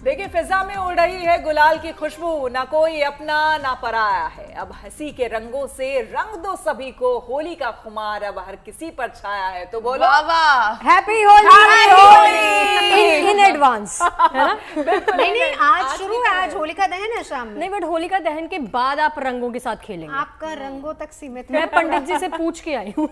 देखिए फिजा में उड़ रही है गुलाल की खुशबू, ना कोई अपना ना पराया है। अब हंसी के रंगों से रंग दो सभी को, होली का खुमार अब हर किसी पर छाया है। तो बोलो हैप्पी होली इन एडवांस, है ना? नहीं आज शुरू है, आज होलिका दहन है शाम में। नहीं बट होलिका दहन के बाद आप रंगों के साथ खेलेंगे। आपका रंगों तक सीमित है। मैं पंडित जी से पूछ के आई हूँ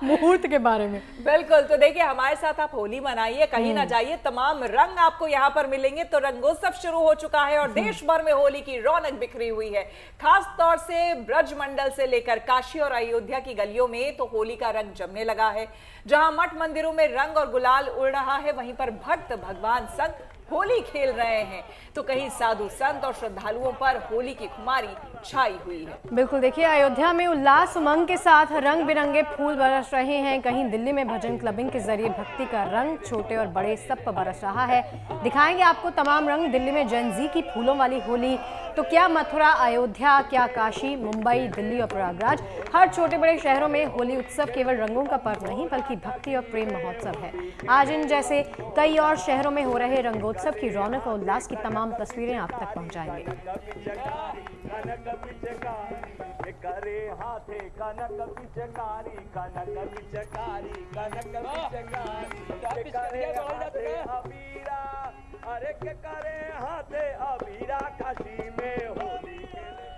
मुहूर्त के बारे में। बिल्कुल, तो देखिए हमारे साथ आप होली मनाइए, कहीं ना जाइए, तमाम रंग आपको यहाँ पर मिलेंगे। तो रंगोत्सव शुरू हो चुका है और देश भर में होली की रौनक बिखरी हुई है। खास तौर से ब्रज मंडल से लेकर काशी और अयोध्या की गलियों में तो होली का रंग जमने लगा है। जहां मठ मंदिरों में रंग और गुलाल उड़ रहा है, वहीं पर भक्त भगवान संग होली खेल रहे हैं। तो कहीं साधु संत और श्रद्धालुओं पर होली की खुमारी छाई हुई है। बिल्कुल, देखिए अयोध्या में उल्लास उमंग के साथ रंग बिरंगे फूल बरस रहे हैं। कहीं दिल्ली में भजन क्लबिंग के जरिए भक्ति का रंग छोटे और बड़े सब पर बरस रहा है। दिखाएंगे आपको तमाम रंग। दिल्ली में जेन-ज़ी की फूलों वाली होली, तो क्या मथुरा, अयोध्या, क्या काशी, मुंबई, दिल्ली और प्रयागराज, हर छोटे बड़े शहरों में होली उत्सव केवल रंगों का पर्व नहीं बल्कि भक्ति और प्रेम महोत्सव है। आज इन जैसे कई और शहरों में हो रहे रंगोत्सव की रौनक और उल्लास की तमाम तस्वीरें आप तक पहुंचाएंगे। अरे के करे हाथे अबीरा काशी में होली खेले।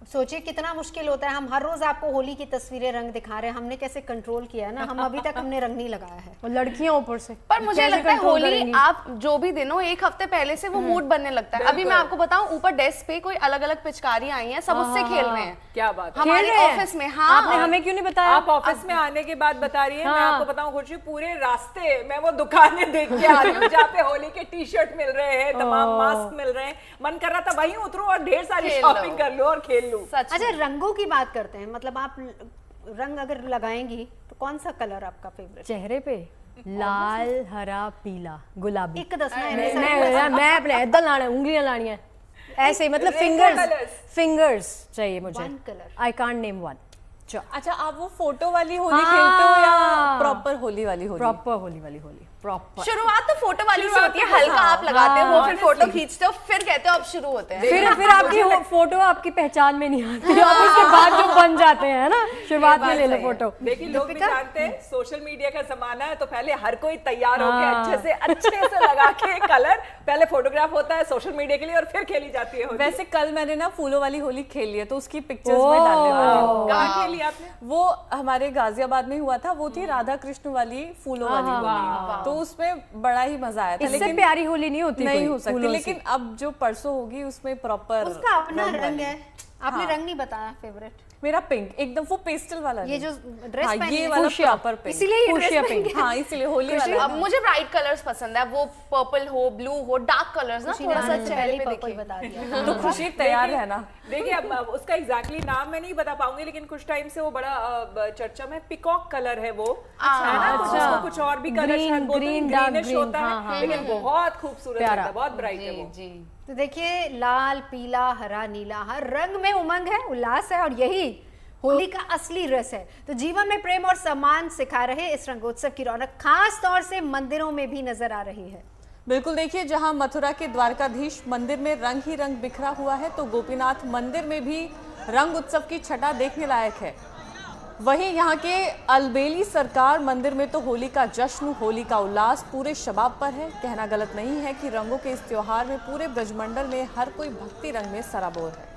सोचिए कितना मुश्किल होता है। हम हर रोज आपको होली की तस्वीरें रंग दिखा रहे हैं, हमने कैसे कंट्रोल किया है ना। हम अभी तक हमने रंग नहीं लगाया है और लड़कियां ऊपर से। पर मुझे लगता है होली आप जो भी दिन हो, एक हफ्ते पहले से वो मूड बनने लगता है। अभी मैं आपको बताऊं, ऊपर डेस्क पे कोई अलग अलग पिचकारी आई हैं, सब उससे खेल रहे हैं। क्या बात, हमारे ऑफिस में। हाँ, आपने हमें क्यों नहीं बताया? आप ऑफिस में आने के बाद बता रही है। मैं आपको बताऊं खुशी, पूरे रास्ते मैं वो दुकानें देख के आ रही हूँ जहाँ पे होली के टी शर्ट मिल रहे हैं, तमाम मास्क मिल रहे हैं। मन कर रहा था वहीं उतरूं और ढेर सारी शॉपिंग कर लूं और खेल लूं। अच्छा, रंगों की बात करते हैं। मतलब आप रंग अगर लगाएंगी तो कौन सा कलर आपका फेवरेट? चेहरे पे लाल, हरा, पीला, गुलाबी। एक दस मैं अपने ऐदा लाना, उंगलियां लानी है ऐसे, मतलब फिंगर्स चाहिए मुझे। I can't name one. अच्छा, आप वो फोटो वाली होली खेलते हो या प्रॉपर होली वाली होली? प्रॉपर होली वाली होली, प्रॉपर। शुरुआत तो फोटो वाली से होती है, हल्का आप लगाते हो, फिर फोटो खींचते हो, फिर कहते हो अब शुरू होते हैं। फिर आपकी फोटो आपकी पहचान में नहीं आती और उसके बाद जो बन जाते हैं ना, शुरुआत में ले लो फोटो। देखिए लोग भी जानते हैं सोशल मीडिया का जमाना है, तो पहले हर कोई तैयार होकर अच्छे से लगा के कलर, पहले फोटोग्राफ होता है सोशल मीडिया के लिए और फिर खेली जाती है। वैसे कल मैंने ना फूलों वाली होली खेली है, तो उसकी पिक्चर्स में डालने वाली हूं। कहाँ खेली आपने? वो हमारे गाजियाबाद में हुआ था, वो थी राधा कृष्ण वाली फूलों वाली होली, तो उसमें बड़ा ही मजा आया था। लेकिन प्यारी होली नहीं होती, नहीं हो सकती, लेकिन अब जो परसों होगी उसमें प्रॉपर उसका अपना रंग है। आपने रंग नहीं बताया फेवरेट। मेरा पिंक, एकदम वो पेस्टल वाला। ये जो ड्रेस पहनी ये वाला प्रॉपर पिंक, इसीलिए ये ड्रेस पिंक। हाँ, इसीलिए होली वाला। अब मुझे ब्राइट कलर्स पसंद है, वो पर्पल हो, ब्लू हो, डार्क कलर्स ना, थोड़ा सा चेहरे पे दिखे। बता दिया तो खुशी तैयार रहना। देखिए अब उसका एग्जैक्टली नाम मैं नहीं बता पाऊंगी, लेकिन कुछ टाइम से वो बड़ा चर्चा में पिकॉक कलर है वो। है ना? उसको कुछ और भी कलर शायद ग्रीनिश होता है, लेकिन बहुत खूबसूरत है, बहुत ब्राइट है वो। तो देखिए लाल, पीला, हरा, नीला, हर रंग में उमंग है, उल्लास है और यही होली का असली रस है। तो जीवन में प्रेम और सम्मान सिखा रहे इस रंगोत्सव की रौनक खास तौर से मंदिरों में भी नजर आ रही है। बिल्कुल, देखिए जहां मथुरा के द्वारकाधीश मंदिर में रंग ही रंग बिखरा हुआ है, तो गोपीनाथ मंदिर में भी रंग उत्सव की छटा देखने लायक है। वहीं यहाँ के अलबेली सरकार मंदिर में तो होली का जश्न, होली का उल्लास पूरे शबाब पर है। कहना गलत नहीं है कि रंगों के इस त्योहार में पूरे ब्रजमंडल में हर कोई भक्ति रंग में सराबोर है।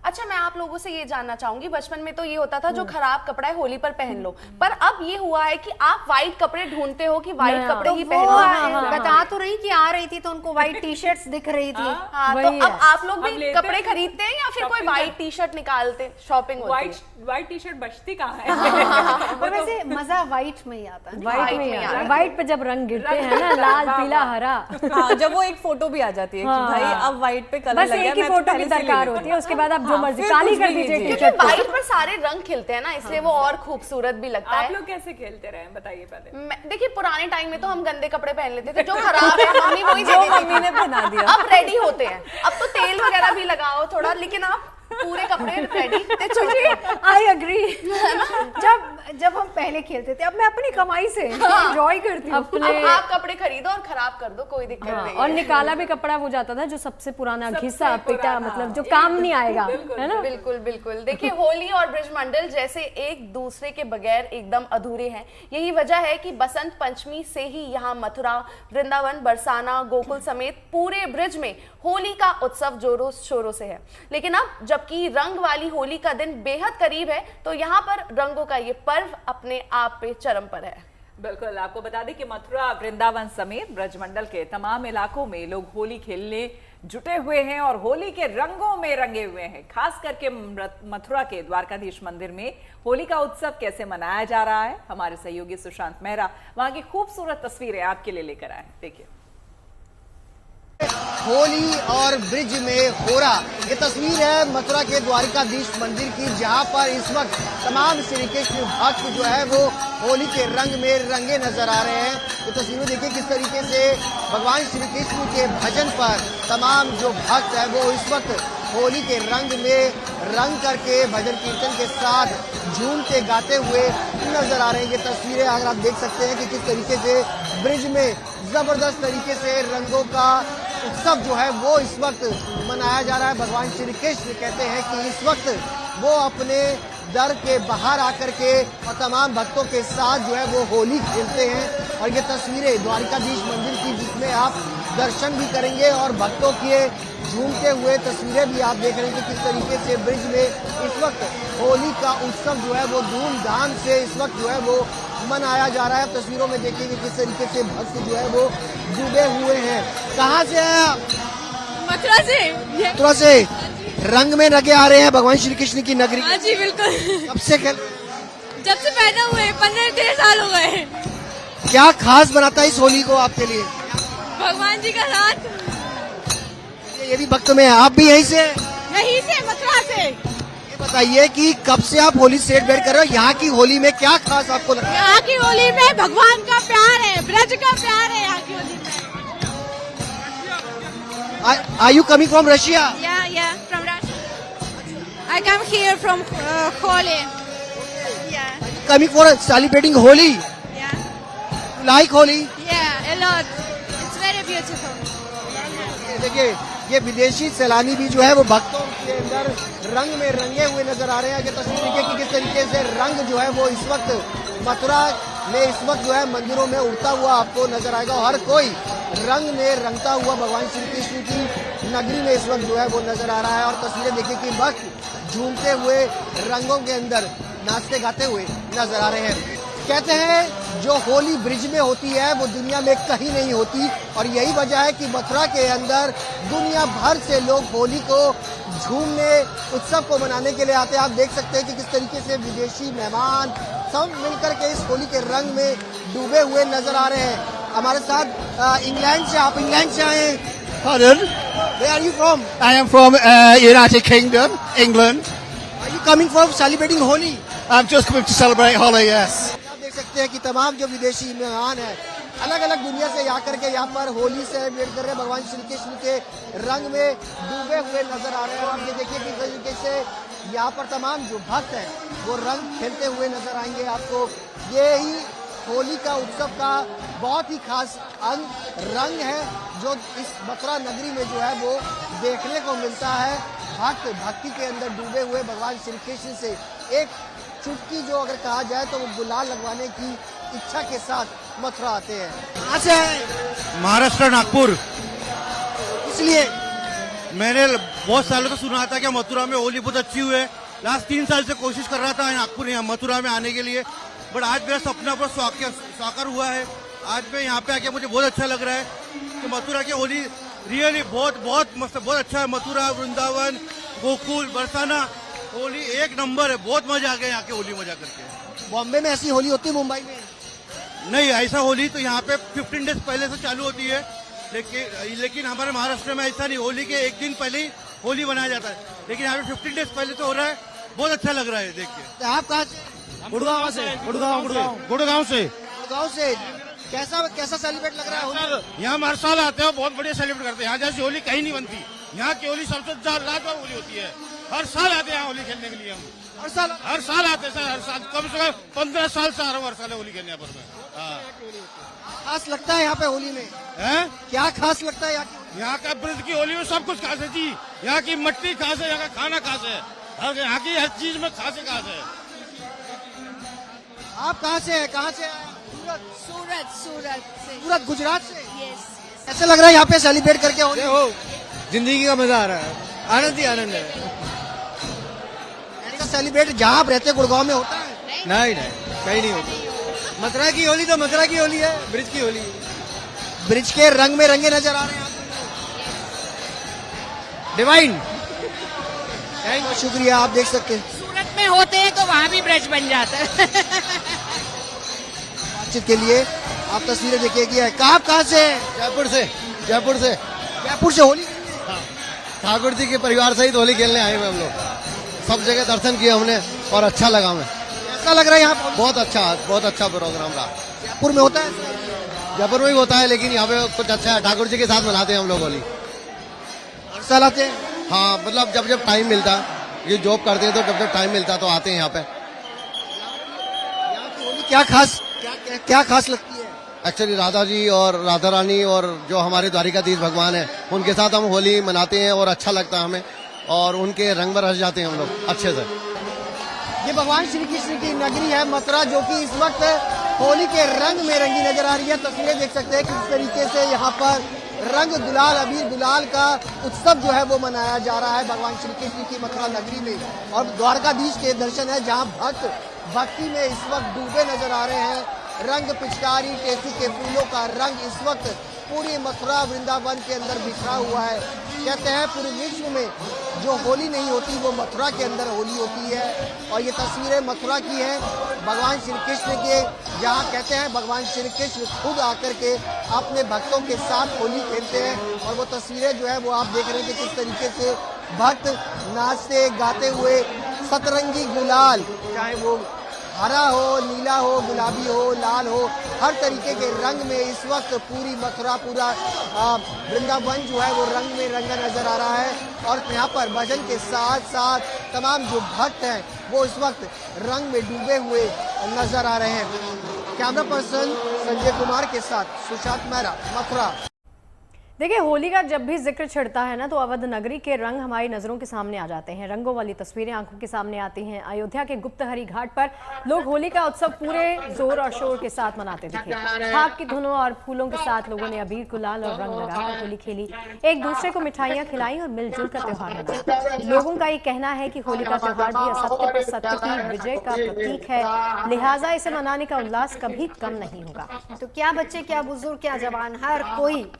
अच्छा, मैं आप लोगों से ये जानना चाहूंगी, बचपन में तो ये होता था जो खराब कपड़ा है होली पर पहन लो, पर अब ये हुआ है कि आप व्हाइट कपड़े ढूंढते हो कि व्हाइट कपड़े ही पहनो। बता तो रही कि आ रही थी तो उनको व्हाइट टी शर्ट्स दिख रही थी। हाँ, तो अब आप लोग भी कपड़े खरीदते हैं या फिर कोई व्हाइट टी शर्ट निकालते? शॉपिंग होती है। व्हाइट टी शर्ट बचती कहाँ है? पर वैसे मजा व्हाइट में ही आता है। व्हाइट पे जब रंग गिरते हैं ना, लाल, पीला, हरा, जब वो एक फोटो भी आ जाती है कि भाई अब व्हाइट पे कलर बस एक ही फोटो की दरकार होती है, उसके बाद आप जो मर्जी खाली कर दीजिए क्योंकि टी-शर्ट को। व्हाइट पर सारे रंग खिलते हैं ना, इसलिए वो और खूबसूरत भी लगता आप है। लोग कैसे खेलते रहे हैं बताइए पहले। देखिए पुराने टाइम में तो हम गंदे कपड़े पहन लेते थे, जो खराब है मम्मी वही जो मम्मी ने पहना दिया। अब रेडी होते हैं, अब तो तेल वगैरह भी लगाओ थोड़ा, लेकिन आप पूरे कपड़े रेडी। I agree. जब हम पहले खेलते थे, अब मैं अपनी कमाई से एंजॉय करती हूँ। अब आप कपड़े खरीदो और खराब कर दो, कोई दिक्कत नहीं और है। निकाला भी कपड़ा वो जाता था जो सबसे पुराना सबसे घिसा पिटा, पुराना, मतलब जो ये काम नहीं आएगा, है ना। बिल्कुल बिल्कुल। देखिए होली और ब्रजमंडल जैसे एक दूसरे के बगैर एकदम अधूरे हैं। यही वजह है कि बसंत पंचमी से ही यहाँ मथुरा, वृंदावन, बरसाना, गोकुल समेत पूरे ब्रज में होली का उत्सव जोरों शोरों से है। लेकिन अब जबकि रंग वाली होली का दिन बेहद करीब है, तो यहाँ पर रंगों का ये पर्व अपने आप पे चरम पर है। बिल्कुल, आपको बता दें कि मथुरा, वृंदावन समेत ब्रजमंडल के तमाम इलाकों में लोग होली खेलने जुटे हुए हैं और होली के रंगों में रंगे हुए हैं। खास करके मथुरा के द्वारकाधीश मंदिर में होली का उत्सव कैसे मनाया जा रहा है, हमारे सहयोगी सुशांत मेहरा वहां की खूबसूरत तस्वीरें आपके लिए लेकर आए। देखिए होली और ब्रिज में होरा, ये तस्वीर है मथुरा के द्वारकाधीश मंदिर की, जहां पर इस वक्त तमाम श्री कृष्ण भक्त जो है वो होली के रंग में रंगे नजर आ रहे हैं। तो तस्वीरें देखिए किस तरीके से भगवान श्री कृष्ण के भजन पर तमाम जो भक्त है वो इस वक्त होली के रंग में रंग करके भजन कीर्तन के साथ झूमते गाते हुए नजर आ रहे हैं। ये तस्वीरें अगर आप देख सकते हैं कि किस तरीके से ब्रिज में जबरदस्त तरीके से रंगों का उत्सव जो है वो इस वक्त मनाया जा रहा है। भगवान श्री कृष्ण कहते हैं कि इस वक्त वो अपने दर के बाहर आकर के और तमाम भक्तों के साथ जो है वो होली खेलते हैं। और ये तस्वीरें द्वारकाधीश मंदिर की, जिसमें आप दर्शन भी करेंगे और भक्तों के झूमते हुए तस्वीरें भी आप देख रहे हैं कि किस तरीके से ब्रिज में इस वक्त होली का उत्सव जो है वो धूमधाम से इस वक्त जो है वो मनाया जा रहा है। तस्वीरों में देखेंगे किस तरीके से भक्त जो है वो डूबे हुए हैं। कहाँ से हैं आप? मथुरा से। मथुरा से रंग में रंगे आ रहे हैं भगवान श्री कृष्ण की नगरी। हाँ जी बिल्कुल। कब से खेल? जब से पैदा हुए 15-13 साल हो गए। क्या खास बनाता है इस होली को आपके लिए? भगवान जी का साथ। ये भी भक्त में आप भी यहीं से? यहीं से, मथुरा से। ये बताइए कि कब से आप होली सेलिब्रेट कर रहे हो? यहाँ की होली में क्या खास आपको लगता है? यहाँ की होली में भगवान का प्यार है, ब्रज का प्यार है यहाँ की होली में। Are you coming from Russia? Yeah, from Russia. I come here from Holi. Yeah, Coming for celebrating Holi? yeah, Like Holi? yeah, a lot. It's very beautiful. देखिए ये विदेशी सैलानी भी जो है वो भक्तों के अंदर रंग में रंगे हुए नजर आ रहे हैं। ये तस्वीर देखिए कि किस तरीके से रंग जो है वो इस वक्त मथुरा में इस वक्त जो है मंदिरों में उड़ता हुआ आपको नजर आएगा। हर कोई रंग में रंगता हुआ भगवान श्री कृष्ण की नगरी में इस वक्त जो है वो नजर आ रहा है। और तस्वीरें देखिए कि भक्त झूमते हुए रंगों के अंदर नाचते गाते हुए नजर आ रहे हैं। कहते हैं जो होली ब्रिज में होती है वो दुनिया में कहीं नहीं होती, और यही वजह है कि मथुरा के अंदर दुनिया भर से लोग होली को झूमने, उत्सव को मनाने के लिए आते हैं। आप देख सकते हैं कि किस तरीके से विदेशी मेहमान सब मिलकर के इस होली के रंग में डूबे हुए नजर आ रहे हैं। हमारे साथ इंग्लैंड से, आप इंग्लैंड से आए हैं? Pardon? Where are you from? I am from United Kingdom, England. Are you coming for celebrating Holi? I'm just coming to celebrate Holi, yes. आप देख सकते हैं कि तमाम जो विदेशी मेहमान हैं अलग अलग दुनिया से आकर के यहाँ पर होली सेलिब्रेट कर रहे हैं, भगवान श्री कृष्ण के रंग में डूबे हुए नजर आ रहे हैं। और ये देखिए किस तरीके से यहाँ पर तमाम जो भक्त हैं वो रंग खेलते हुए नजर आएंगे आपको। ये ही होली का उत्सव का बहुत ही खास अंग रंग है जो इस मथुरा नगरी में जो है वो देखने को मिलता है। भक्त भक्ति के अंदर डूबे हुए भगवान श्री कृष्ण से एक चुटकी जो अगर कहा जाए तो वो गुलाल लगवाने की इच्छा के साथ मथुरा आते हैं। कहाँ से है? महाराष्ट्र, नागपुर। इसलिए मैंने बहुत सालों से सुना था कि मथुरा में होली बहुत अच्छी हुई है। लास्ट 3 साल से कोशिश कर रहा था नागपुर या मथुरा में आने के लिए, बट आज मेरा सपना पर साकार हुआ है। आज मैं यहाँ पे आके मुझे बहुत अच्छा लग रहा है कि मथुरा की होली रियली बहुत मस्त, बहुत अच्छा है। मथुरा, वृंदावन, गोकुल, बरसाना, होली एक नंबर है। बहुत मजा आ गया यहाँ के होली मजा करके। बॉम्बे में ऐसी होली होती है, मुंबई में नहीं ऐसा होली तो यहाँ पे 15 डेज पहले से चालू होती है, लेकिन हमारे महाराष्ट्र में ऐसा नहीं। होली के एक दिन पहले ही होली मनाया जाता है, लेकिन यहाँ पे 15 डेज पहले तो हो रहा है, बहुत अच्छा लग रहा है देख के। आप कहाँ गुड़गांव से। गुड़गांव से कैसा सेलिब्रेट लग रहा है होली? यहाँ हम हर साल आते हैं, बहुत बढ़िया सेलिब्रेट करते हैं। यहाँ जैसी होली कहीं नहीं बनती, यहाँ की होली सबसे लाजवाब होली होती है। हर साल आते हैं यहाँ होली खेलने के लिए हम। हर साल आते हैं सर, हर साल कम से कम 15 साल से आ रहा हूँ हर साल होली खेलने यहाँ पर मैं। खास लगता है यहाँ पे होली में? क्या खास लगता है यहाँ का ब्रज की होली में सब कुछ खास है जी। यहाँ की मट्टी खास है, यहाँ का खाना खास है, यहाँ की हर चीज में खास है। आप कहाँ से हैं? कहाँ से? सूरत गुजरात से। यस। कैसे लग रहा है यहाँ पे सेलिब्रेट करके होली? जिंदगी का मजा आ रहा है, आनंद ही आनंद है। ऐसा सेलिब्रेट जहाँ आप रहते हैं गुड़गांव में होता है? नहीं कहीं नहीं होता। मथुरा की होली तो मथुरा की होली है, ब्रिज की होली। ब्रिज के रंग में रंगे नजर आ रहे हैं आप। डिवाइन। बहुत शुक्रिया। आप देख सकते हैं सूरत में होते हैं तो वहाँ भी ब्रज बन जाता है। बातचीत के लिए आप तस्वीरें देखिए। कहाँ से? जयपुर से होली। ठाकुर जी के परिवार सहित होली खेलने आए हुए हम लोग। सब जगह दर्शन किए हमने और अच्छा लगा हमें। कैसा लग रहा है यहाँ पर? बहुत अच्छा प्रोग्राम रहा। जयपुर में होता है? जयपुर में भी होता है, लेकिन यहाँ पे कुछ अच्छा है। ठाकुर जी के साथ मनाते हैं हम लोग होली। हर साल आते हैं? हाँ, मतलब जब टाइम मिलता, ये जॉब करते हैं तो जब टाइम मिलता तो आते हैं यहाँ पे। यहाँ की होली क्या खास लगती है? एक्चुअली राधा जी और राधा रानी और जो हमारे द्वारिकाधीश भगवान है, उनके साथ हम होली मनाते हैं और अच्छा लगता है हमें, और उनके रंग में रस जाते हैं हम लोग अच्छे से। ये भगवान श्री कृष्ण की नगरी है मथुरा, जो कि इस वक्त होली के रंग में रंगी नजर आ रही है। तस्वीरें देख सकते हैं किस तरीके से यहाँ पर रंग गुलाल, अबीर गुलाल का उत्सव जो है वो मनाया जा रहा है भगवान श्री कृष्ण की मथुरा नगरी में। और द्वारकाधीश के दर्शन है, जहाँ भक्त भक्ति में इस वक्त डूबे नजर आ रहे हैं। रंग पिचकारी टेसू के फूलों का रंग इस वक्त पूरी मथुरा वृंदावन के अंदर बिखरा हुआ है। कहते हैं पूरे विश्व में जो होली नहीं होती वो मथुरा के अंदर होली होती है। और ये तस्वीरें मथुरा की हैं भगवान श्री कृष्ण के, जहाँ कहते हैं भगवान श्री कृष्ण खुद आकर के अपने भक्तों के साथ होली खेलते हैं। और वो तस्वीरें जो है वो आप देख रहे हैं कि किस तरीके से भक्त नाचते गाते हुए सतरंगी गुलाल, चाहे वो हरा हो, नीला हो, गुलाबी हो, लाल हो, हर तरीके के रंग में इस वक्त पूरी मथुरा, पूरा वृंदावन जो है वो रंग में रंगा नजर आ रहा है। और यहाँ पर भजन के साथ साथ तमाम जो भक्त हैं वो इस वक्त रंग में डूबे हुए नजर आ रहे हैं। कैमरा पर्सन संजय कुमार के साथ सुशांत मेहरा, मथुरा। देखिए, होली का जब भी जिक्र छिड़ता है ना तो अवध नगरी के रंग हमारी नज़रों के सामने आ जाते हैं। रंगों वाली तस्वीरें आंखों के सामने आती हैं। अयोध्या के गुप्तहरी घाट पर लोग होली का उत्सव पूरे जोर और शोर के साथ मनाते दिखे। खाक की धुनों और फूलों के साथ लोगों ने अबीर, गुलाल और रंग लगाकर होली खेली, एक दूसरे को मिठाइयाँ खिलाई और मिलजुल कर त्योहार मनाया। लोगों का ये कहना है कि होली का त्योहार भी असत्य पर सत्य की विजय का प्रतीक है, लिहाजा इसे मनाने का उल्लास कभी कम नहीं होगा। तो क्या बच्चे, क्या बुजुर्ग, क्या जवान, हर कोई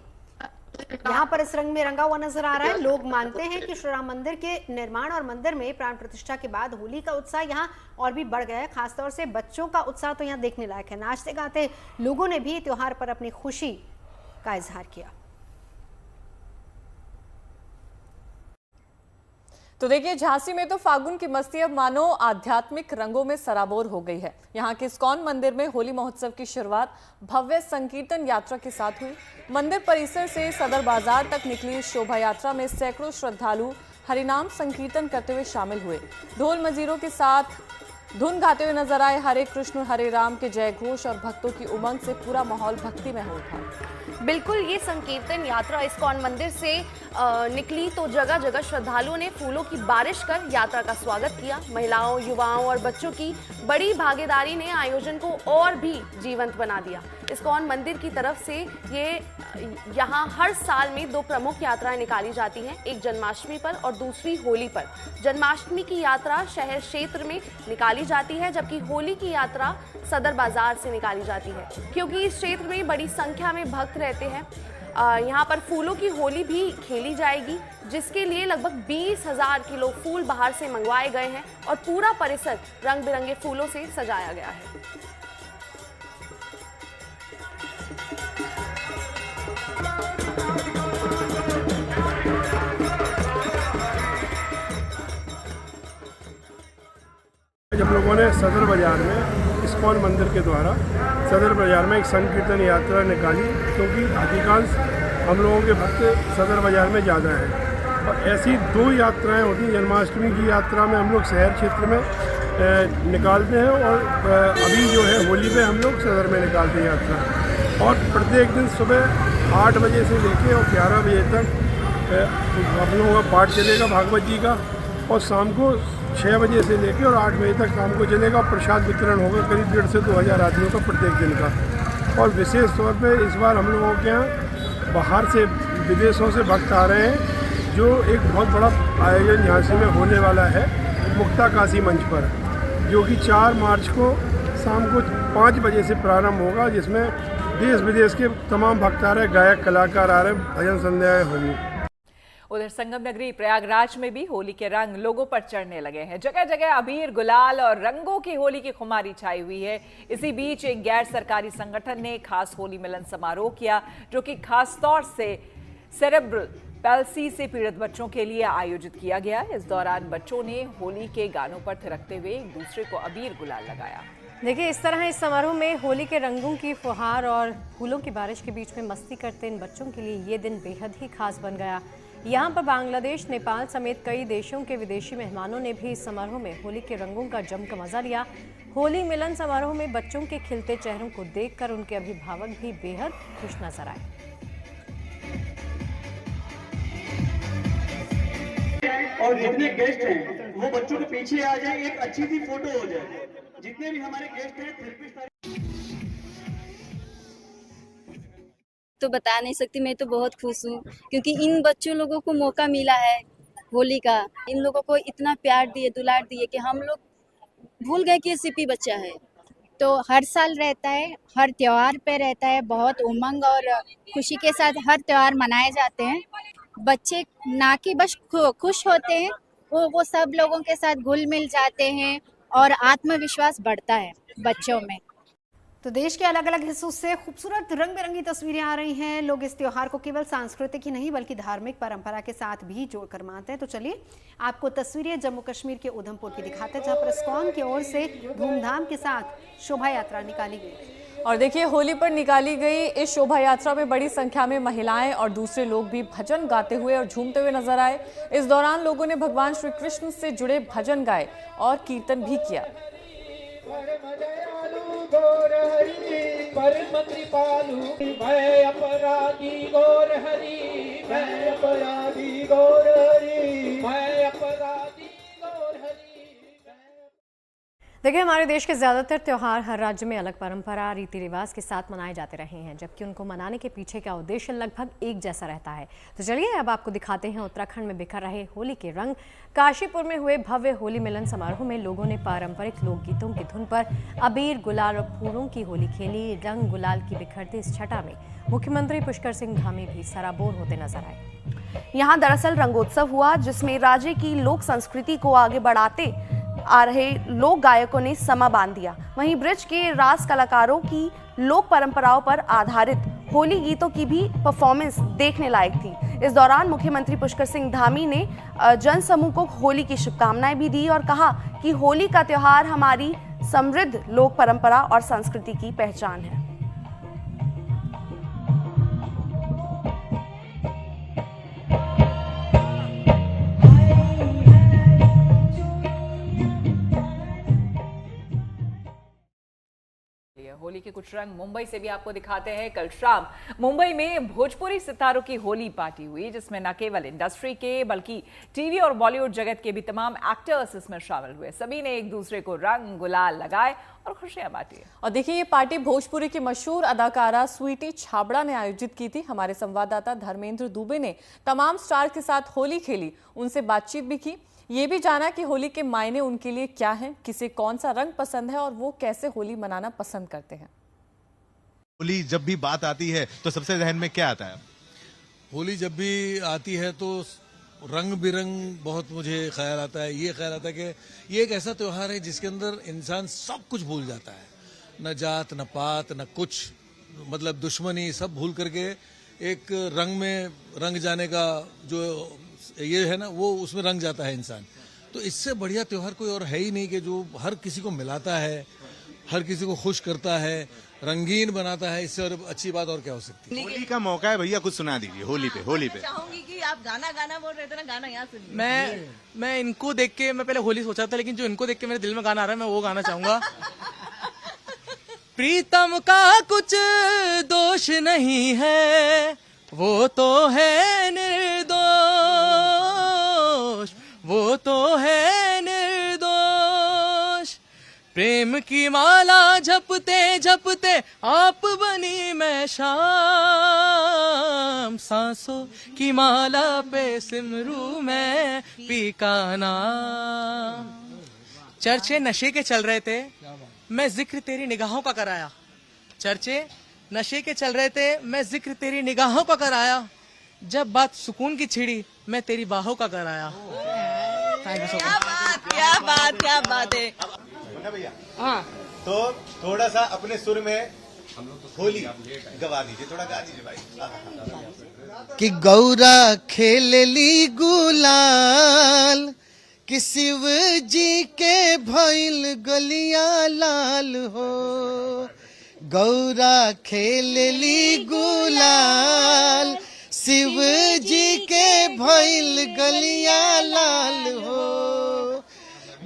यहाँ पर इस रंग में रंगा हुआ नजर आ रहा है। लोग मानते हैं कि श्री राम मंदिर के निर्माण और मंदिर में प्राण प्रतिष्ठा के बाद होली का उत्साह यहाँ और भी बढ़ गया है। खासतौर से बच्चों का उत्साह तो यहाँ देखने लायक है। नाचते गाते लोगों ने भी त्योहार पर अपनी खुशी का इजहार किया। तो देखिए, झांसी में तो फागुन की मस्ती अब मानो आध्यात्मिक रंगों में सराबोर हो गई है। यहाँ के इस्कॉन मंदिर में होली महोत्सव की शुरुआत भव्य संकीर्तन यात्रा के साथ हुई। मंदिर परिसर से सदर बाजार तक निकली इस शोभा यात्रा में सैकड़ों श्रद्धालु हरिनाम संकीर्तन करते हुए शामिल हुए। ढोल मजीरों के साथ धुन गाते हुए नजर आए। हरे कृष्ण हरे राम के जय घोष और भक्तों की उमंग से पूरा माहौल भक्ति में हो उठा। बिल्कुल, ये संकीर्तन यात्रा इस्कॉन मंदिर से निकली तो जगह जगह श्रद्धालुओं ने फूलों की बारिश कर यात्रा का स्वागत किया। महिलाओं, युवाओं और बच्चों की बड़ी भागीदारी ने आयोजन को और भी जीवंत बना दिया। इस्कॉन मंदिर की तरफ से यहाँ हर साल में 2 प्रमुख यात्राएं निकाली जाती हैं, एक जन्माष्टमी पर और दूसरी होली पर। जन्माष्टमी की यात्रा शहर क्षेत्र में निकाली जाती है, जबकि होली की यात्रा सदर बाजार से निकाली जाती है। क्योंकि इस क्षेत्र में बड़ी संख्या में भक्त रहते हैं, यहाँ पर फूलों की होली भी खेली जाएगी, जिसके लिए लगभग 20,000 किलो फूल बाहर से मंगवाए गए हैं और पूरा परिसर रंग बिरंगे फूलों से सजाया गया है। जब लोगों ने सदर बाजार में इस्कॉन मंदिर के द्वारा सदर बाजार में एक संकीर्तन यात्रा निकाली, क्योंकि अधिकांश हम लोगों के भक्त सदर बाजार में ज़्यादा हैं और ऐसी 2 यात्राएं होती हैं। जन्माष्टमी की यात्रा में हम लोग शहर क्षेत्र में निकालते हैं और अभी जो है होली पे हम लोग सदर में निकालते हैं यात्रा। और प्रत्येक दिन सुबह 8 बजे से लेकर और 11 बजे तक हम लोगों का पाठ चलेगा भागवत जी का, और शाम को 6 बजे से लेकर और 8 बजे तक शाम को चलेगा। प्रसाद वितरण होगा करीब 1,500 से 2,000 आदमियों का प्रत्येक दिन का। और विशेष तौर पे इस बार हम लोगों के यहाँ बाहर से विदेशों से भक्त आ रहे हैं, जो एक बहुत बड़ा आयोजन झांसी में होने वाला है मुक्ता काशी मंच पर, जो कि 4 मार्च को शाम को 5 बजे से प्रारंभ होगा, जिसमें देश विदेश के तमाम भक्त आ रहे हैं, गायक कलाकार आ रहे हैं, भजन संध्याएं होंगी। उधर संगम नगरी प्रयागराज में भी होली के रंग लोगों पर चढ़ने लगे हैं। जगह जगह अबीर, गुलाल और रंगों की होली की खुमारी छाई हुई है। इसी बीच एक गैर सरकारी संगठन ने खास होली मिलन समारोह किया, जो कि खास तौर से सेरेब्रल पैल्सी से पीड़ित बच्चों के लिए आयोजित किया गया। इस दौरान बच्चों ने होली के गानों पर थिरकते हुए एक दूसरे को अबीर गुलाल लगाया। देखिए, इस तरह इस समारोह में होली के रंगों की फुहार और फूलों की बारिश के बीच में मस्ती करते इन बच्चों के लिए ये दिन बेहद ही खास बन गया। यहाँ पर बांग्लादेश, नेपाल समेत कई देशों के विदेशी मेहमानों ने भी इस समारोह में होली के रंगों का जमकर मजा लिया। होली मिलन समारोह में बच्चों के खिलते चेहरों को देखकर उनके अभिभावक भी बेहद खुश नजर आए। और जितने गेस्ट हैं वो बच्चों के पीछे आ जाए, एक अच्छी सी फोटो हो जाए। जितने भी हमारे गेस्ट हैं थेरेपिस्ट तो बता नहीं सकती। मैं तो बहुत खुश हूँ क्योंकि इन बच्चों लोगों को मौका मिला है होली का। इन लोगों को इतना प्यार दिए, दुलार दिए कि हम लोग भूल गए कि ये सिपी बच्चा है। तो हर साल रहता है, हर त्योहार पे रहता है, बहुत उमंग और खुशी के साथ हर त्योहार मनाए जाते हैं। बच्चे ना कि बस खुश होते हैं, वो सब लोगों के साथ घुल मिल जाते हैं और आत्मविश्वास बढ़ता है बच्चों में। तो देश के अलग अलग हिस्सों से खूबसूरत रंग बिरंगी तस्वीरें आ रही हैं। लोग इस त्योहार को केवल सांस्कृतिक ही नहीं बल्कि धार्मिक परंपरा के साथ भी जोड़कर मानते हैं। तो चलिए आपको तस्वीरें जम्मू कश्मीर के उधमपुर की दिखाते हैं, जहां पर इस्कॉन की ओर से धूमधाम के साथ शोभा यात्रा निकाली गई। और देखिए, होली पर निकाली गई इस शोभा यात्रा में बड़ी संख्या में महिलाएं और दूसरे लोग भी भजन गाते हुए और झूमते हुए नजर आए। इस दौरान लोगों ने भगवान श्री कृष्ण से जुड़े भजन गाए और कीर्तन भी किया। गौर हरि परम कृपालु, मैं अपराधी गौर हरि, मैं अपराधी गौर हरि, मैं अपराधी गौर हरि। देखिए, हमारे देश के ज़्यादातर त्यौहार हर राज्य में अलग परंपरा, रीति रिवाज के साथ मनाए जाते रहे हैं, जबकि उनको मनाने के पीछे का उद्देश्य लगभग एक जैसा रहता है। तो चलिए अब आपको दिखाते हैं उत्तराखंड में बिखर रहे होली के रंग। काशीपुर में हुए भव्य होली मिलन समारोह में लोगों ने पारंपरिक लोकगीतों की धुन पर अबीर, गुलाल और फूलों की होली खेली। रंग गुलाल की बिखरती इस छटा में मुख्यमंत्री पुष्कर सिंह धामी भी सराबोर होते नजर आए। यहाँ दरअसल रंगोत्सव हुआ, जिसमें राज्य की लोक संस्कृति को आगे बढ़ाते आ रहे लोक गायकों ने समा बांध दिया। वहीं ब्रिज के रास कलाकारों की लोक परंपराओं पर आधारित होली गीतों की भी परफॉर्मेंस देखने लायक थी। इस दौरान मुख्यमंत्री पुष्कर सिंह धामी ने जन समूह को होली की शुभकामनाएं भी दी और कहा कि होली का त्योहार हमारी समृद्ध लोक परंपरा और संस्कृति की पहचान है। होली के कुछ रंग मुंबई से भी आपको दिखाते हैं। कल शाम मुंबई में भोजपुरी सितारों की होली पार्टी हुई, जिसमें न केवल इंडस्ट्री के बल्कि टीवी और बॉलीवुड जगत के भी तमाम एक्टर्स इसमें शामिल हुए। सभी ने एक दूसरे को रंग गुलाल लगाए और खुशियां बांटी। और देखिए, ये पार्टी भोजपुरी की मशहूर अदाकारा स्वीटी छाबड़ा ने आयोजित की थी। हमारे संवाददाता धर्मेंद्र दुबे ने तमाम स्टार के साथ होली खेली, उनसे बातचीत भी की, ये भी जाना कि होली के मायने उनके लिए क्या हैं, किसे कौन सा रंग पसंद है और वो कैसे होली मनाना पसंद करते हैं। होली जब भी बात आती है तो सबसे ज़हन में क्या आता है? होली जब भी आती है तो रंग बिरंग बहुत मुझे ख्याल आता है। ये ख्याल आता है कि ये एक ऐसा त्योहार है जिसके अंदर इंसान सब कुछ भूल जाता है, न जात न पात न कुछ, मतलब दुश्मनी सब भूल करके एक रंग में रंग जाने का जो ये है ना, वो उसमें रंग जाता है इंसान। तो इससे बढ़िया त्योहार कोई और है ही नहीं कि जो हर किसी को मिलाता है, हर किसी को खुश करता है, रंगीन बनाता है। इससे और अच्छी बात और क्या हो सकती है। होली का मौका है भैया, कुछ सुना दीजिए होली पे। चाहूंगी कि आप गाना बोल रहे थे ना, गाना यहाँ सुनिए। मैं इनको देख के, मैं पहले होली सोचा था, लेकिन जो इनको देख के मेरे दिल में गाना आ रहा है, मैं वो गाना चाहूंगा। प्रीतम का कुछ दोष नहीं है, वो तो है निर्दोष, वो तो है निर्दोष। प्रेम की माला जपते जपते आप बनी मैं शाम, सांसों की माला पे सिमरू मैं पी का नाम। चर्चे नशे के चल रहे थे, मैं जिक्र तेरी निगाहों का कराया। चर्चे नशे के चल रहे थे, मैं जिक्र तेरी निगाहों का कराया। जब बात सुकून की छिड़ी, मैं तेरी बाहों का कराया। क्या बात है। भैया हाँ, तो थोड़ा सा अपने सुर में होली गवा दीजिए, थोड़ा गा दीजिए भाई। कि गौरा खेलली गुलाल, कि शिव जी के भइल गलिया लाल हो। गौरा खेलली गुलाल, शिव जी के भइल गलिया लाल हो।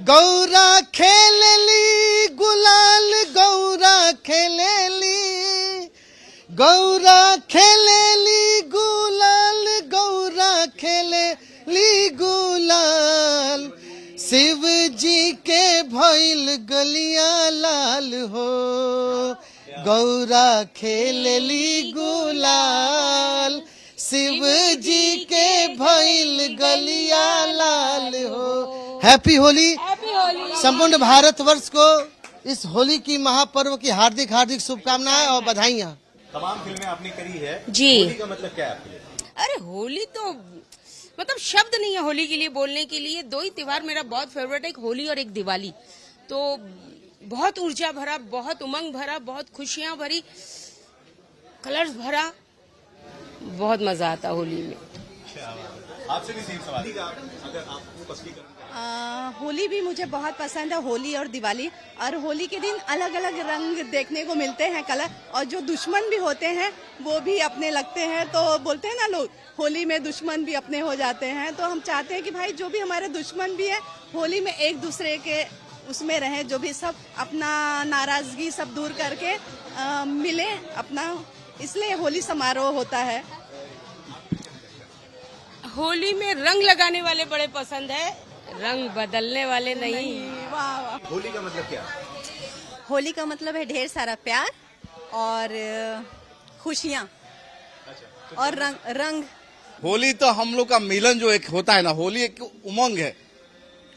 गौरा खेलली गुलाल, गौरा खेलली, गौरा खेलली गुलाल, गौरा खेलली गुलाल। शिव जी के भइल गलिया लाल हो। गौरा खेलली गुलाल, शिव जी के भइल गलिया लाल हो। हैप्पी होली। संपूर्ण भारतवर्ष को इस होली की महापर्व की हार्दिक हार्दिक शुभकामनाएं और बधाइयां। तमाम फिल्में आपने करी है जी। होली का मतलब क्या है आपके लिए? अरे होली तो मतलब शब्द नहीं है होली के लिए बोलने के लिए। दो ही त्योहार मेरा बहुत फेवरेट है, एक होली और एक दिवाली। तो बहुत ऊर्जा भरा, बहुत उमंग भरा, बहुत खुशियां भरी, कलर्स भरा, बहुत मजा आता होली में। आपसे भी सेम सवाल, अगर आपको स्पष्टीकरण। होली भी मुझे बहुत पसंद है, होली और दिवाली। और होली के दिन अलग अलग रंग देखने को मिलते हैं, कलर। और जो दुश्मन भी होते हैं वो भी अपने लगते हैं। तो बोलते हैं ना लोग, होली में दुश्मन भी अपने हो जाते हैं। तो हम चाहते हैं कि भाई जो भी हमारे दुश्मन भी है, होली में एक दूसरे के उसमें रहें, जो भी सब अपना नाराजगी सब दूर करके मिले अपना। इसलिए होली समारोह होता है। होली में रंग लगाने वाले बड़े पसंद है, रंग बदलने वाले नहीं। वाह। होली का मतलब क्या? होली का मतलब है ढेर सारा प्यार और खुशियाँ और रंग। होली तो हम लोग का मिलन जो एक होता है ना, होली एक उमंग है।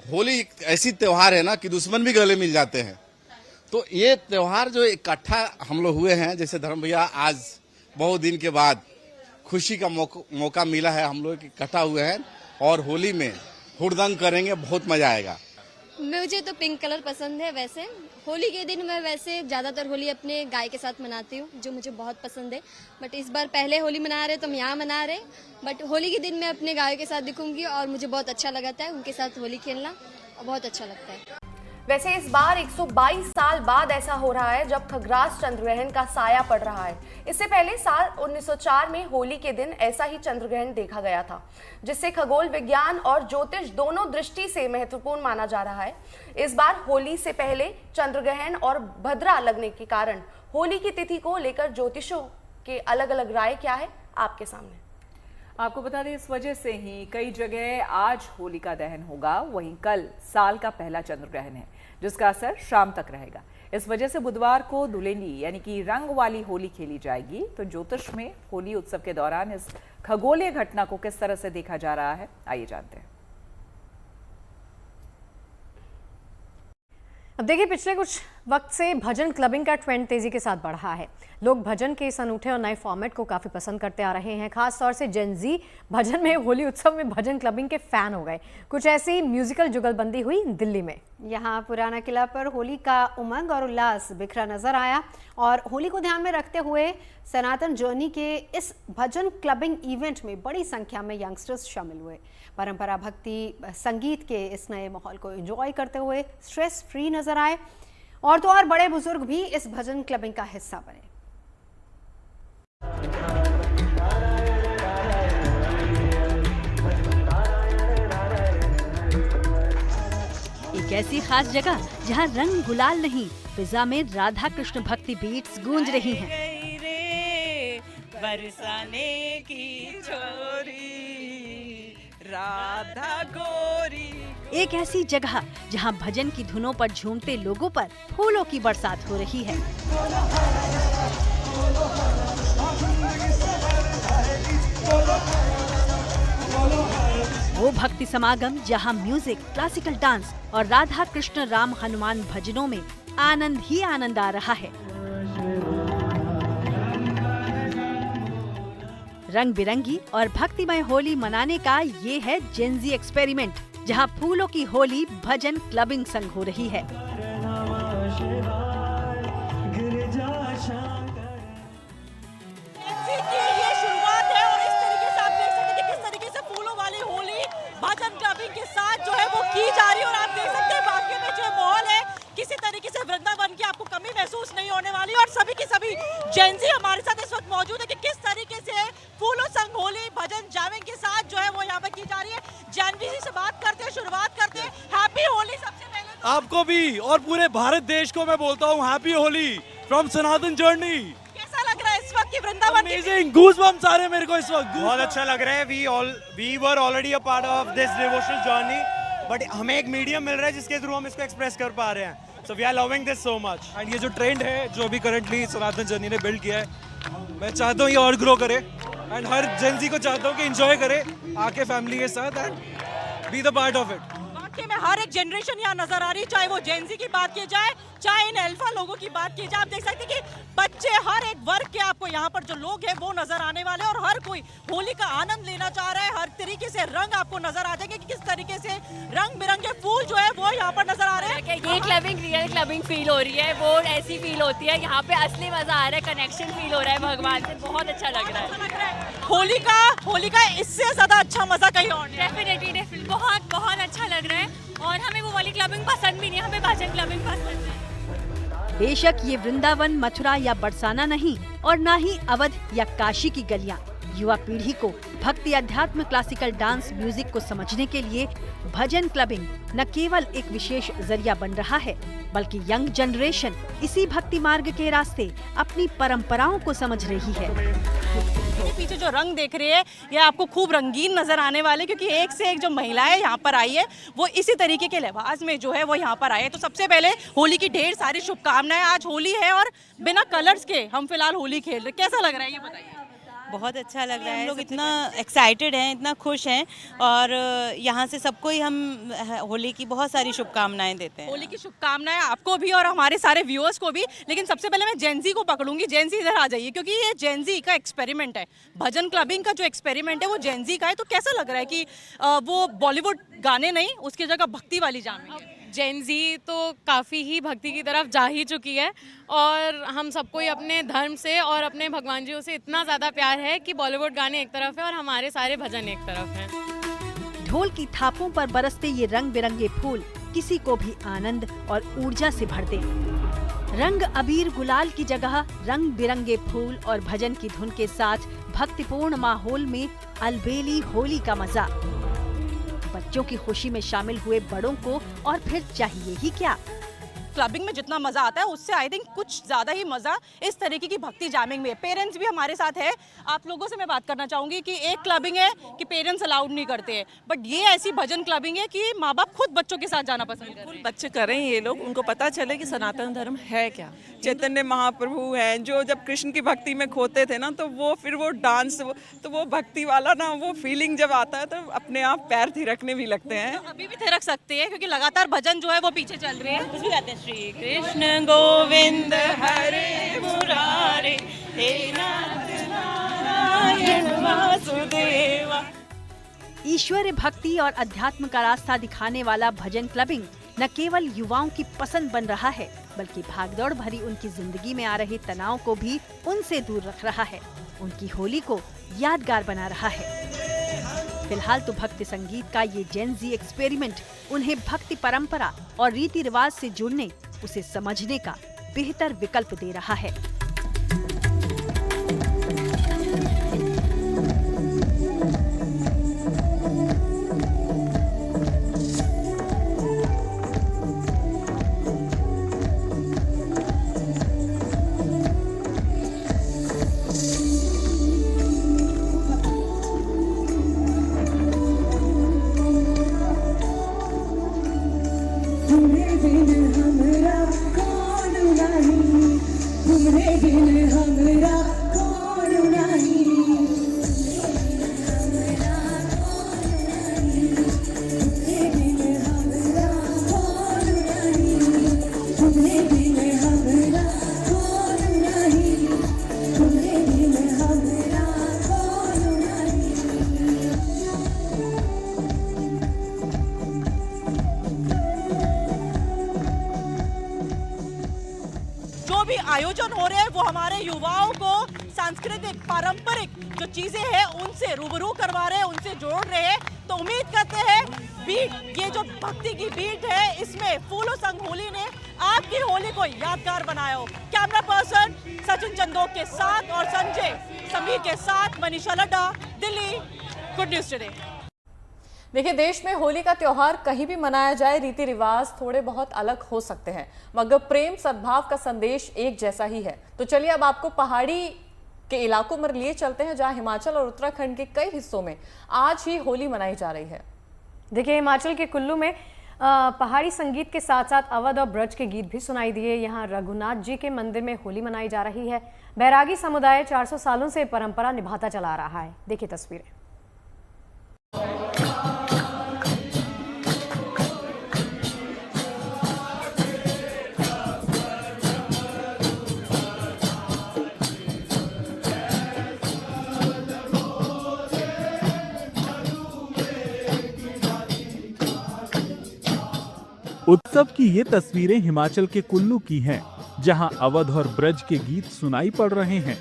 होली एक ऐसी त्योहार है ना कि दुश्मन भी गले मिल जाते हैं। तो ये त्योहार जो इकट्ठा हम लोग हुए हैं, जैसे धर्म भैया आज बहुत दिन के बाद खुशी का मौका मिला है, हम लोग इकट्ठा हुए हैं और होली में हुड़दंग करेंगे, बहुत मजा आएगा। मुझे तो पिंक कलर पसंद है। वैसे होली के दिन मैं वैसे ज़्यादातर होली अपने गाय के साथ मनाती हूँ, जो मुझे बहुत पसंद है। बट इस बार पहले होली मना रहे तो हम यहाँ मना रहे, बट होली के दिन मैं अपने गाय के साथ दिखूंगी और मुझे बहुत अच्छा लगता है उनके साथ होली खेलना, और बहुत अच्छा लगता है। वैसे इस बार 122 साल बाद ऐसा हो रहा है जब खग्रास चंद्रग्रहण का साया पड़ रहा है। इससे पहले साल 1904 में होली के दिन ऐसा ही चंद्रग्रहण देखा गया था, जिससे खगोल विज्ञान और ज्योतिष दोनों दृष्टि से महत्वपूर्ण माना जा रहा है। इस बार होली से पहले चंद्रग्रहण और भद्रा लगने के कारण होली की तिथि को लेकर ज्योतिषों के अलग अलग राय क्या है, आपके सामने। आपको बता दें, इस वजह से ही कई जगह आज होलिका दहन होगा, वहीं कल साल का पहला चंद्रग्रहण है, जिसका असर शाम तक रहेगा। इस वजह से बुधवार को धुलेंडी यानी कि रंग वाली होली खेली जाएगी। तो ज्योतिष में होली उत्सव के दौरान इस खगोलीय घटना को किस तरह से देखा जा रहा है, आइए जानते हैं। अब देखिए, पिछले कुछ वक्त से भजन क्लबिंग का ट्रेंड तेजी के साथ बढ़ा है। लोग भजन के इस अनूठे और नए फॉर्मेट को काफी पसंद करते आ रहे हैं। खास तौर से जेन जी भजन में होली उत्सव में भजन क्लबिंग के फैन हो गए। कुछ ऐसी म्यूजिकल जुगलबंदी हुई दिल्ली में। यहाँ पुराना किला पर होली का उमंग और उल्लास बिखरा नजर आया और होली को ध्यान में रखते हुए सनातन जर्नी के इस भजन क्लबिंग इवेंट में बड़ी संख्या में यंगस्टर्स शामिल हुए। परंपरा भक्ति संगीत के इस नए माहौल को एंजॉय करते हुए स्ट्रेस फ्री नजर आए और तो और बड़े बुजुर्ग भी इस भजन क्लबिंग का हिस्सा बने। एक ऐसी खास जगह जहां रंग गुलाल नहीं, फिजा में राधा कृष्ण भक्ति बीट्स गूंज रही हैं। बरसाने की छोरी राधा गोरी। एक ऐसी जगह जहां भजन की धुनों पर झूमते लोगों पर फूलों की बरसात हो रही है। वो भक्ति समागम जहां म्यूजिक, क्लासिकल डांस और राधा कृष्ण राम हनुमान भजनों में आनंद ही आनंद आ रहा है। रंग बिरंगी और भक्तिमय होली मनाने का ये है जेन जी एक्सपेरिमेंट, जहां फूलों की होली भजन क्लबिंग संग हो रही है। ये शुरुआत है और इस तरीके से आप देख सकते हैं कि किस तरीके से फूलों वाली होली भजन क्लबिंग के साथ जो है वो की जा रही है। और आप देख सकते हैं बाकी में जो माहौल है किसी तरीके से वृंदावन की आपको कमी महसूस नहीं होने वाली। और सभी की सभी जेन जी हमारे साथ इस वक्त मौजूद है कि किस तरीके से फूलों संग होली भजन जामिंग के साथ जो है वो यहाँ पे की जा रही है। जानवी जी से बात करते हैं, शुरुआत करते हैं। हैप्पी होली सबसे पहले आपको भी और पूरे भारत देश को मैं बोलता हूँ happy Holi from Sanatan journey. कैसा लग रहा है इस वक्त की वृंदावन? अमेजिंग, गूज़बम्प्स आ रहे हैं मेरे को इस वक्त। बहुत अच्छा लग रहा है। We were already a part of this devotional journey, but हमें एक मीडियम मिल रहा है जिसके थ्रू हम इसको एक्सप्रेस कर पा रहे हैं। So we are loving this so much. And ये जो ट्रेंड है जो अभी करंटली सनातन जर्नी ने बिल्ड किया है, मैं चाहता हूँ ये और ग्रो करे एंड हर जेन जी को चाहता हूँ कि एंजॉय करे आके फैमिली के साथ and be the part of it. वाकई में हर एक जनरेशन यहाँ नजर आ रही है, चाहे वो जेन जी की बात की जाए, चाहे इन अल्फा लोगों की बात की जाए। आप देख सकते हैं कि बच्चे, हर एक वर्ग के आपको यहाँ पर जो लोग हैं वो नजर आने वाले हैं और हर कोई होली का आनंद लेना चाह रहा है। हर तरीके से रंग आपको नजर आ जाएंगे कि किस तरीके से रंग बिरंगे फूल जो है वो यहाँ पर नजर आ रहे हैं। ये क्लबिंग रियल क्लबिंग फील हो रही है, वो ऐसी फील होती है। यहाँ पे असली मजा आ रहा है, कनेक्शन फील हो रहा है भगवान से, बहुत अच्छा लग रहा है। होली का इससे ज्यादा अच्छा मजा कहीं और नहीं। डेफिनेटली बहुत अच्छा लग रहा है और हमें वो वाली क्लबिंग पसंद भी नहीं, हमें भजन क्लबिंग पसंद है। बेशक ये वृंदावन, मथुरा या बरसाना नहीं और ना ही अवध या काशी की गलियां। युवा पीढ़ी को भक्ति, अध्यात्म, क्लासिकल डांस, म्यूजिक को समझने के लिए भजन क्लबिंग न केवल एक विशेष जरिया बन रहा है, बल्कि यंग जनरेशन इसी भक्ति मार्ग के रास्ते अपनी परंपराओं को समझ रही है। पीछे जो रंग देख रहे हैं ये आपको खूब रंगीन नजर आने वाले, क्योंकि एक से एक जो महिलाएं यहाँ पर आई है वो इसी तरीके के लिबास में जो है वो यहाँ पर आए हैं। तो सबसे पहले होली की ढेर सारी शुभकामनाएं। आज होली है और बिना कलर्स के हम फिलहाल होली खेल रहे, कैसा लग रहा है ये बताइए? बहुत अच्छा लग रहा है। हम लोग इतना एक्साइटेड हैं, इतना खुश हैं और यहाँ से सबको ही हम होली की बहुत सारी शुभकामनाएं देते हैं। होली की शुभकामनाएं आपको भी और हमारे सारे व्यूअर्स को भी। लेकिन सबसे पहले मैं जेन जी को पकड़ूंगी। जेन जी इधर आ जाइए, क्योंकि ये जेन जी का एक्सपेरिमेंट है। भजन क्लबिंग का जो एक्सपेरिमेंट है वो जेन जी का है। तो कैसा लग रहा है कि वो बॉलीवुड गाने नहीं, उसकी जगह भक्ति वाली जामेंगे? जेन जी तो काफ़ी ही भक्ति की तरफ जा ही चुकी है और हम सबको ही अपने धर्म से और अपने भगवान जी से इतना ज़्यादा प्यार है कि बॉलीवुड गाने एक तरफ है और हमारे सारे भजन एक तरफ हैं। ढोल की थापों पर बरसते ये रंग बिरंगे फूल किसी को भी आनंद और ऊर्जा से भर दे। रंग अबीर गुलाल की जगह रंग बिरंगे फूल और भजन की धुन के साथ भक्तिपूर्ण माहौल में अलबेली होली का मजा। बच्चों की खुशी में शामिल हुए बड़ों को और फिर चाहिए ही क्या। क्लबिंग में जितना मजा आता है उससे आई थिंक कुछ ज्यादा ही मजा इस तरीके की भक्ति जामिंग में। पेरेंट्स भी हमारे साथ है। आप लोगों से मैं बात करना चाहूंगी कि एक क्लबिंग है कि पेरेंट्स अलाउड नहीं करते हैं, बट ये ऐसी भजन क्लबिंग है कि माँ बाप खुद बच्चों के साथ जाना पसंद करते हैं। बच्चे करें ये लोग, उनको पता चले कि सनातन धर्म है क्या। चैतन्य महाप्रभु हैं जो जब कृष्ण की भक्ति में खोते थे ना, तो वो फिर वो डांस, तो वो भक्ति वाला ना वो फीलिंग जब आता है तो अपने आप पैर थिरकने भी लगते हैं। अभी भी थिरक सकते हैं क्योंकि लगातार भजन जो है वो पीछे चल रहे हैं। श्री कृष्ण गोविंद हरे मुरारे, हे नाथ नारायण वासुदेवा। ईश्वर भक्ति और अध्यात्म का रास्ता दिखाने वाला भजन क्लबिंग न केवल युवाओं की पसंद बन रहा है, बल्कि भागदौड़ भरी उनकी जिंदगी में आ रहे तनाव को भी उनसे दूर रख रहा है, उनकी होली को यादगार बना रहा है। फिलहाल तो भक्ति संगीत का ये जेन ज़ी एक्सपेरिमेंट उन्हें भक्ति परंपरा और रीति रिवाज से जुड़ने, उसे समझने का बेहतर विकल्प दे रहा है। आयोजन हो रहे हैं वो हमारे युवाओं को सांस्कृतिक पारंपरिक जो चीजें हैं उनसे रूबरू करवा रहे हैं, उनसे जोड़ रहे हैं। तो उम्मीद करते हैं बीट, ये जो भक्ति की बीट है, इसमें फूलों संग होली ने आपकी होली को यादगार बनाया हो। कैमरा पर्सन सचिन चंदोक के साथ और संजय समीर के साथ Manisha Ladda, Delhi, good news today. देखिए, देश में होली का त्योहार कहीं भी मनाया जाए, रीति रिवाज थोड़े बहुत अलग हो सकते हैं, मगर प्रेम सद्भाव का संदेश एक जैसा ही है। तो चलिए अब आपको पहाड़ी के इलाकों में लिए चलते हैं, जहां हिमाचल और उत्तराखंड के कई हिस्सों में आज ही होली मनाई जा रही है। देखिए, हिमाचल के कुल्लू में पहाड़ी संगीत के साथ साथ अवध और ब्रज के गीत भी सुनाई दिए। यहाँ रघुनाथ जी के मंदिर में होली मनाई जा रही है। बैरागी समुदाय 400 सालों से परंपरा निभाता चला रहा है। देखिए तस्वीरें। उत्सव की ये तस्वीरें हिमाचल के कुल्लू की हैं, जहां अवध और ब्रज के गीत सुनाई पड़ रहे हैं।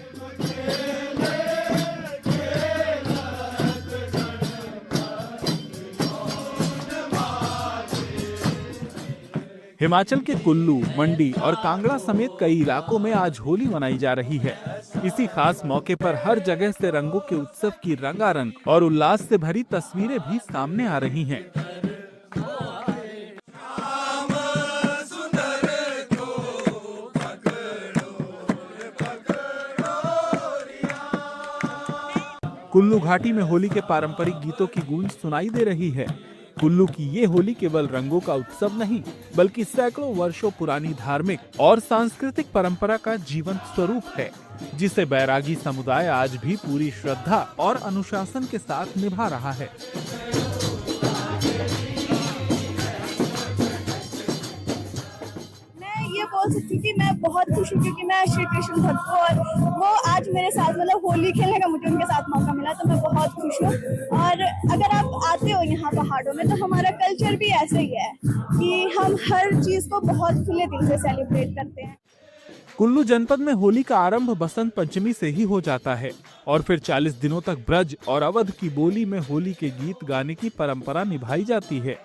हिमाचल के कुल्लू, मंडी और कांगड़ा समेत कई इलाकों में आज होली मनाई जा रही है। इसी खास मौके पर हर जगह से रंगों के उत्सव की रंगारंग और उल्लास से भरी तस्वीरें भी सामने आ रही हैं। कुल्लू घाटी में होली के पारंपरिक गीतों की गूंज सुनाई दे रही है। कुल्लू की ये होली केवल रंगों का उत्सव नहीं, बल्कि सैकड़ों वर्षों पुरानी धार्मिक और सांस्कृतिक परंपरा का जीवंत स्वरूप है, जिसे बैरागी समुदाय आज भी पूरी श्रद्धा और अनुशासन के साथ निभा रहा है। ये बोल सकती हूँ कि मैं बहुत खुश हूँ, क्योंकि मैं श्री कृष्ण भक्त हूँ और वो आज मेरे साथ मतलब होली खेलने का मुझे उनके साथ मौका मिला, तो मैं बहुत खुश हूँ। और अगर आप आते हो यहाँ पहाड़ों में, तो हमारा कल्चर भी ऐसे ही है कि हम हर चीज को बहुत खुले दिल से सेलिब्रेट करते हैं। कुल्लू जनपद में होली का आरंभ बसंत पंचमी से ही हो जाता है और फिर 40 दिनों तक ब्रज और अवध की बोली में होली के गीत गाने की परंपरा निभाई जाती है।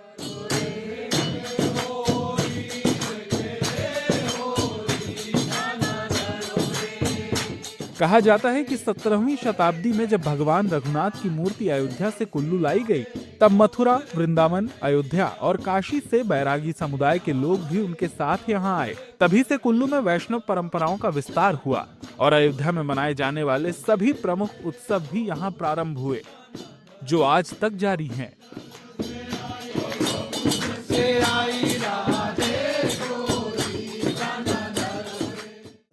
कहा जाता है कि 17वीं शताब्दी में जब भगवान रघुनाथ की मूर्ति अयोध्या से कुल्लू लाई गई, तब मथुरा, वृंदावन, अयोध्या और काशी से बैरागी समुदाय के लोग भी उनके साथ यहाँ आए। तभी से कुल्लू में वैष्णव परंपराओं का विस्तार हुआ और अयोध्या में मनाए जाने वाले सभी प्रमुख उत्सव भी यहाँ प्रारंभ हुए, जो आज तक जारी हैं।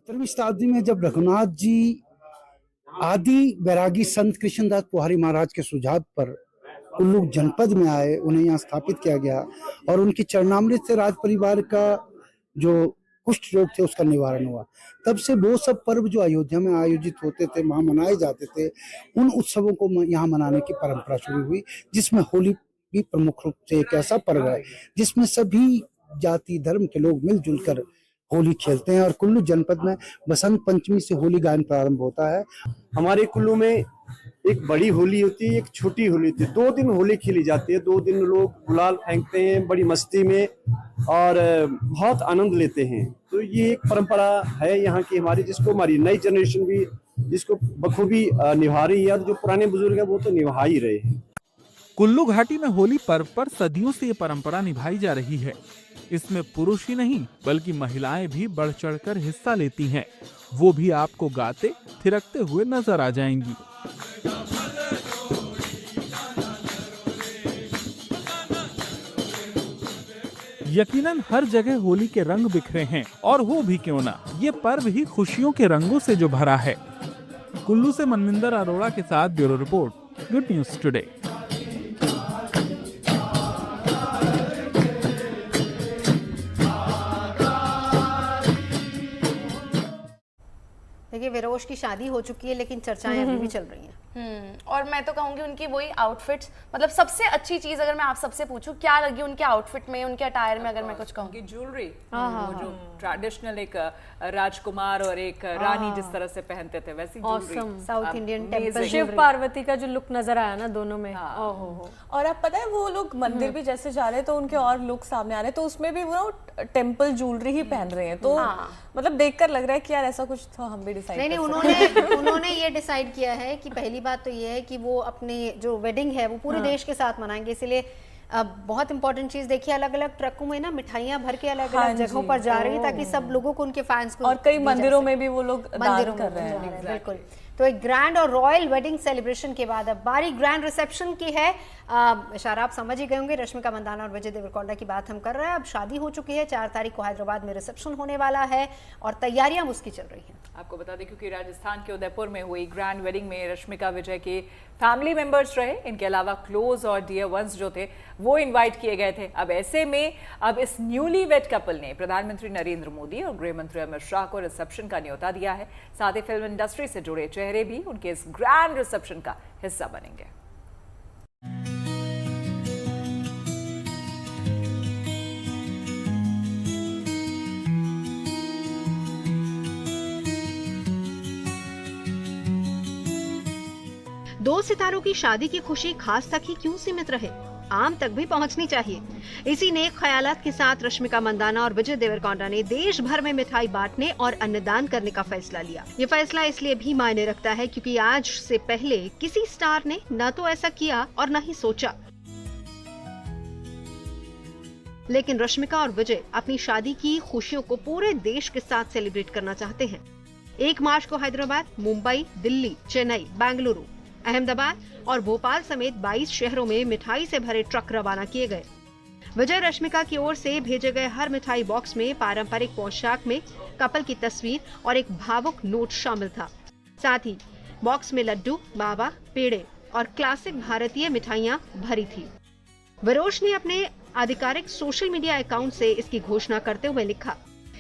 17वीं शताब्दी में जब रघुनाथ जी आदि बैरागी संत कृष्णदास पोहारी महाराज के सुझाव पर कुल्लू जनपद में आए, उन्हें यहाँ स्थापित किया गया और उनकी चरणामृत से राज परिवार का जो कुष्ठ रोग थे उसका निवारण हुआ। तब से वो सब पर्व जो अयोध्या में आयोजित होते थे, वहाँ मनाए जाते थे, उन उत्सवों को यहाँ मनाने की परंपरा शुरू हुई, जिसमें होली भी प्रमुख रूप से एक ऐसा पर्व है जिसमें सभी जाति धर्म के लोग मिलजुल कर होली खेलते हैं। और कुल्लू जनपद में बसंत पंचमी से होली गायन प्रारंभ होता है। हमारे कुल्लू में एक बड़ी होली होती है, एक छोटी होली होती है। 2 दिन होली खेली जाती है। 2 दिन लोग गुलाल फेंकते हैं बड़ी मस्ती में और बहुत आनंद लेते हैं। तो ये एक परंपरा है यहाँ की हमारी, जिसको हमारी नई जनरेशन भी जिसको बखूबी निभा रही है। और जो पुराने बुजुर्ग हैं वो तो निभा ही रहे हैं। कुल्लू घाटी में होली पर्व पर सदियों से ये परंपरा निभाई जा रही है। इसमें पुरुष ही नहीं बल्कि महिलाएं भी बढ़ चढ़कर हिस्सा लेती हैं। वो भी आपको गाते थिरकते हुए नजर आ जाएंगी। यकीनन हर जगह होली के रंग बिखरे हैं, और हो भी क्यों ना, ये पर्व ही खुशियों के रंगों से जो भरा है। कुल्लू से मनविंदर अरोड़ा के साथ bureau report, good news today. देखिए, विरोश की शादी हो चुकी है लेकिन चर्चाएं अभी भी चल रही हैं। और मैं तो कहूंगी उनकी वही आउटफिट्स, मतलब सबसे अच्छी चीज अगर मैं आप सबसे पूछूं क्या लगी उनके आउटफिट में, उनके अटायर में, अगर मैं कुछ कहूँ, ज्वेलरी, वो जो ट्रेडिशनल एक राजकुमार और एक रानी जिस तरह से पहनते थे वैसी jewellery, south Indian temple, Shiv Parvati का जो लुक नजर आया ना दोनों में। और आप पता है वो लोग मंदिर भी जैसे जा रहे हैं तो उनके और लुक सामने आ रहे हैं, तो उसमें भी वो टेम्पल ज्वेलरी ही पहन रहे हैं। तो मतलब देखकर लग रहा है कि यार ऐसा कुछ तो हम भी डिसाइड नहीं, उन्होंने ये डिसाइड किया है कि पहली बात तो ये है कि वो अपने जो वेडिंग है वो पूरे देश के साथ मनाएंगे। इसलिए बहुत इंपॉर्टेंट चीज देखिए, अलग अलग ट्रकों में ना मिठाइयां भर के अलग अलग जगहों पर जा रही है ताकि सब लोगों को, उनके फैंस को, और कई मंदिरों में भी वो लोग दान कर रहे हैं। बिल्कुल। तो एक ग्रैंड और रॉयल वेडिंग सेलिब्रेशन के बाद अब बारी ग्रैंड रिसेप्शन की है। इशारा आप समझ ही गए होंगे, रश्मिका मंदाना और विजय देवरकोंडा की बात हम कर रहे हैं। अब शादी हो चुकी है, 4 तारीख को हैदराबाद में रिसेप्शन होने वाला है और तैयारियां उसकी चल रही हैं। आपको बता दें क्योंकि राजस्थान के उदयपुर में हुई ग्रैंड वेडिंग में रश्मिका विजय के फैमिली मेंबर्स रहे, इनके अलावा क्लोज और डियर वंस जो थे वो इनवाइट किए गए थे। अब ऐसे में अब इस न्यूली वेड कपल ने प्रधानमंत्री नरेंद्र मोदी और गृह मंत्री अमित शाह को रिसेप्शन का न्योता दिया है। साथ ही फिल्म इंडस्ट्री से जुड़े चेहरे भी उनके इस ग्रैंड रिसेप्शन का हिस्सा बनेंगे। दो सितारों की शादी की खुशी खास तक ही क्यों सीमित रहे, आम तक भी पहुंचनी चाहिए। इसी नेक ख्यालात के साथ रश्मिका मंदाना और विजय देवरकोंडा ने देश भर में मिठाई बांटने और अन्नदान करने का फैसला लिया। ये फैसला इसलिए भी मायने रखता है क्योंकि आज से पहले किसी स्टार ने न तो ऐसा किया और न ही सोचा। लेकिन रश्मिका और विजय अपनी शादी की खुशियों को पूरे देश के साथ सेलिब्रेट करना चाहते हैं। 1 मार्च को हैदराबाद, मुंबई, दिल्ली, चेन्नई, बेंगलुरु, अहमदाबाद और भोपाल समेत 22 शहरों में मिठाई से भरे ट्रक रवाना किए गए। विजय रश्मिका की ओर से भेजे गए हर मिठाई बॉक्स में पारंपरिक पोशाक में कपल की तस्वीर और एक भावुक नोट शामिल था। साथ ही बॉक्स में लड्डू, बाबा, पेड़े और क्लासिक भारतीय मिठाइयां भरी थी। विरोश ने अपने आधिकारिक सोशल मीडिया अकाउंट से इसकी घोषणा करते हुए लिखा,